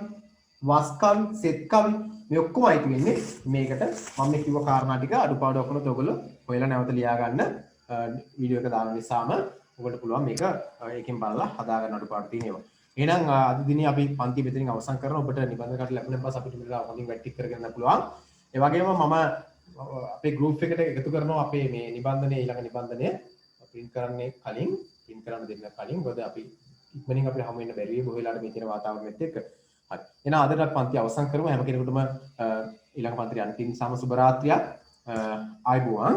වස් කවි, සෙත් කවි මේ ඔක්කොම අයිති වෙන්නේ මේකට. මම මේ කිව්ව කාරණා ටික අඩුපාඩු ඔක්කොම ඔයගොල්ලෝ හොයලා නැවත ලියා ගන්න වීඩියෝ එක දාන නිසාම ඔයගොල්ලෝ පුළුවන් මේක එකෙන් බලලා හදා ගන්න අඩුපාඩු තියෙනවා. එහෙනම් අද දිනේ අපි පන්ති මෙතනින් අවසන් කරනවා. ඔබට නිබන්ධන කට ලැබුණ බස් අපිට මෙතන හොඳින් වැට්ටික් කරගන්න පුළුවන්. ඒ වගේම මම අපේ ගෲප් එකට එකතු කරනවා අපේ මේ නිබන්ධනයේ ඊළඟ නිබන්ධනය print කරන්නේ කලින් print කරන්න දෙන්න කලින් මොකද අපි ඉක්මනින් අපිට හමු වෙන්න බැරි වෙයි බොහෝ වෙලාවට මේ තියෙන වාතාවරණයත් එක්ක. හරි. එහෙනම් අදට පන්ති අවසන් කරමු. හැම කෙනෙකුටම ඊළඟ පන්තියේ අන්තිම සම සුබ රාත්‍රියක් ආයුබෝවන්.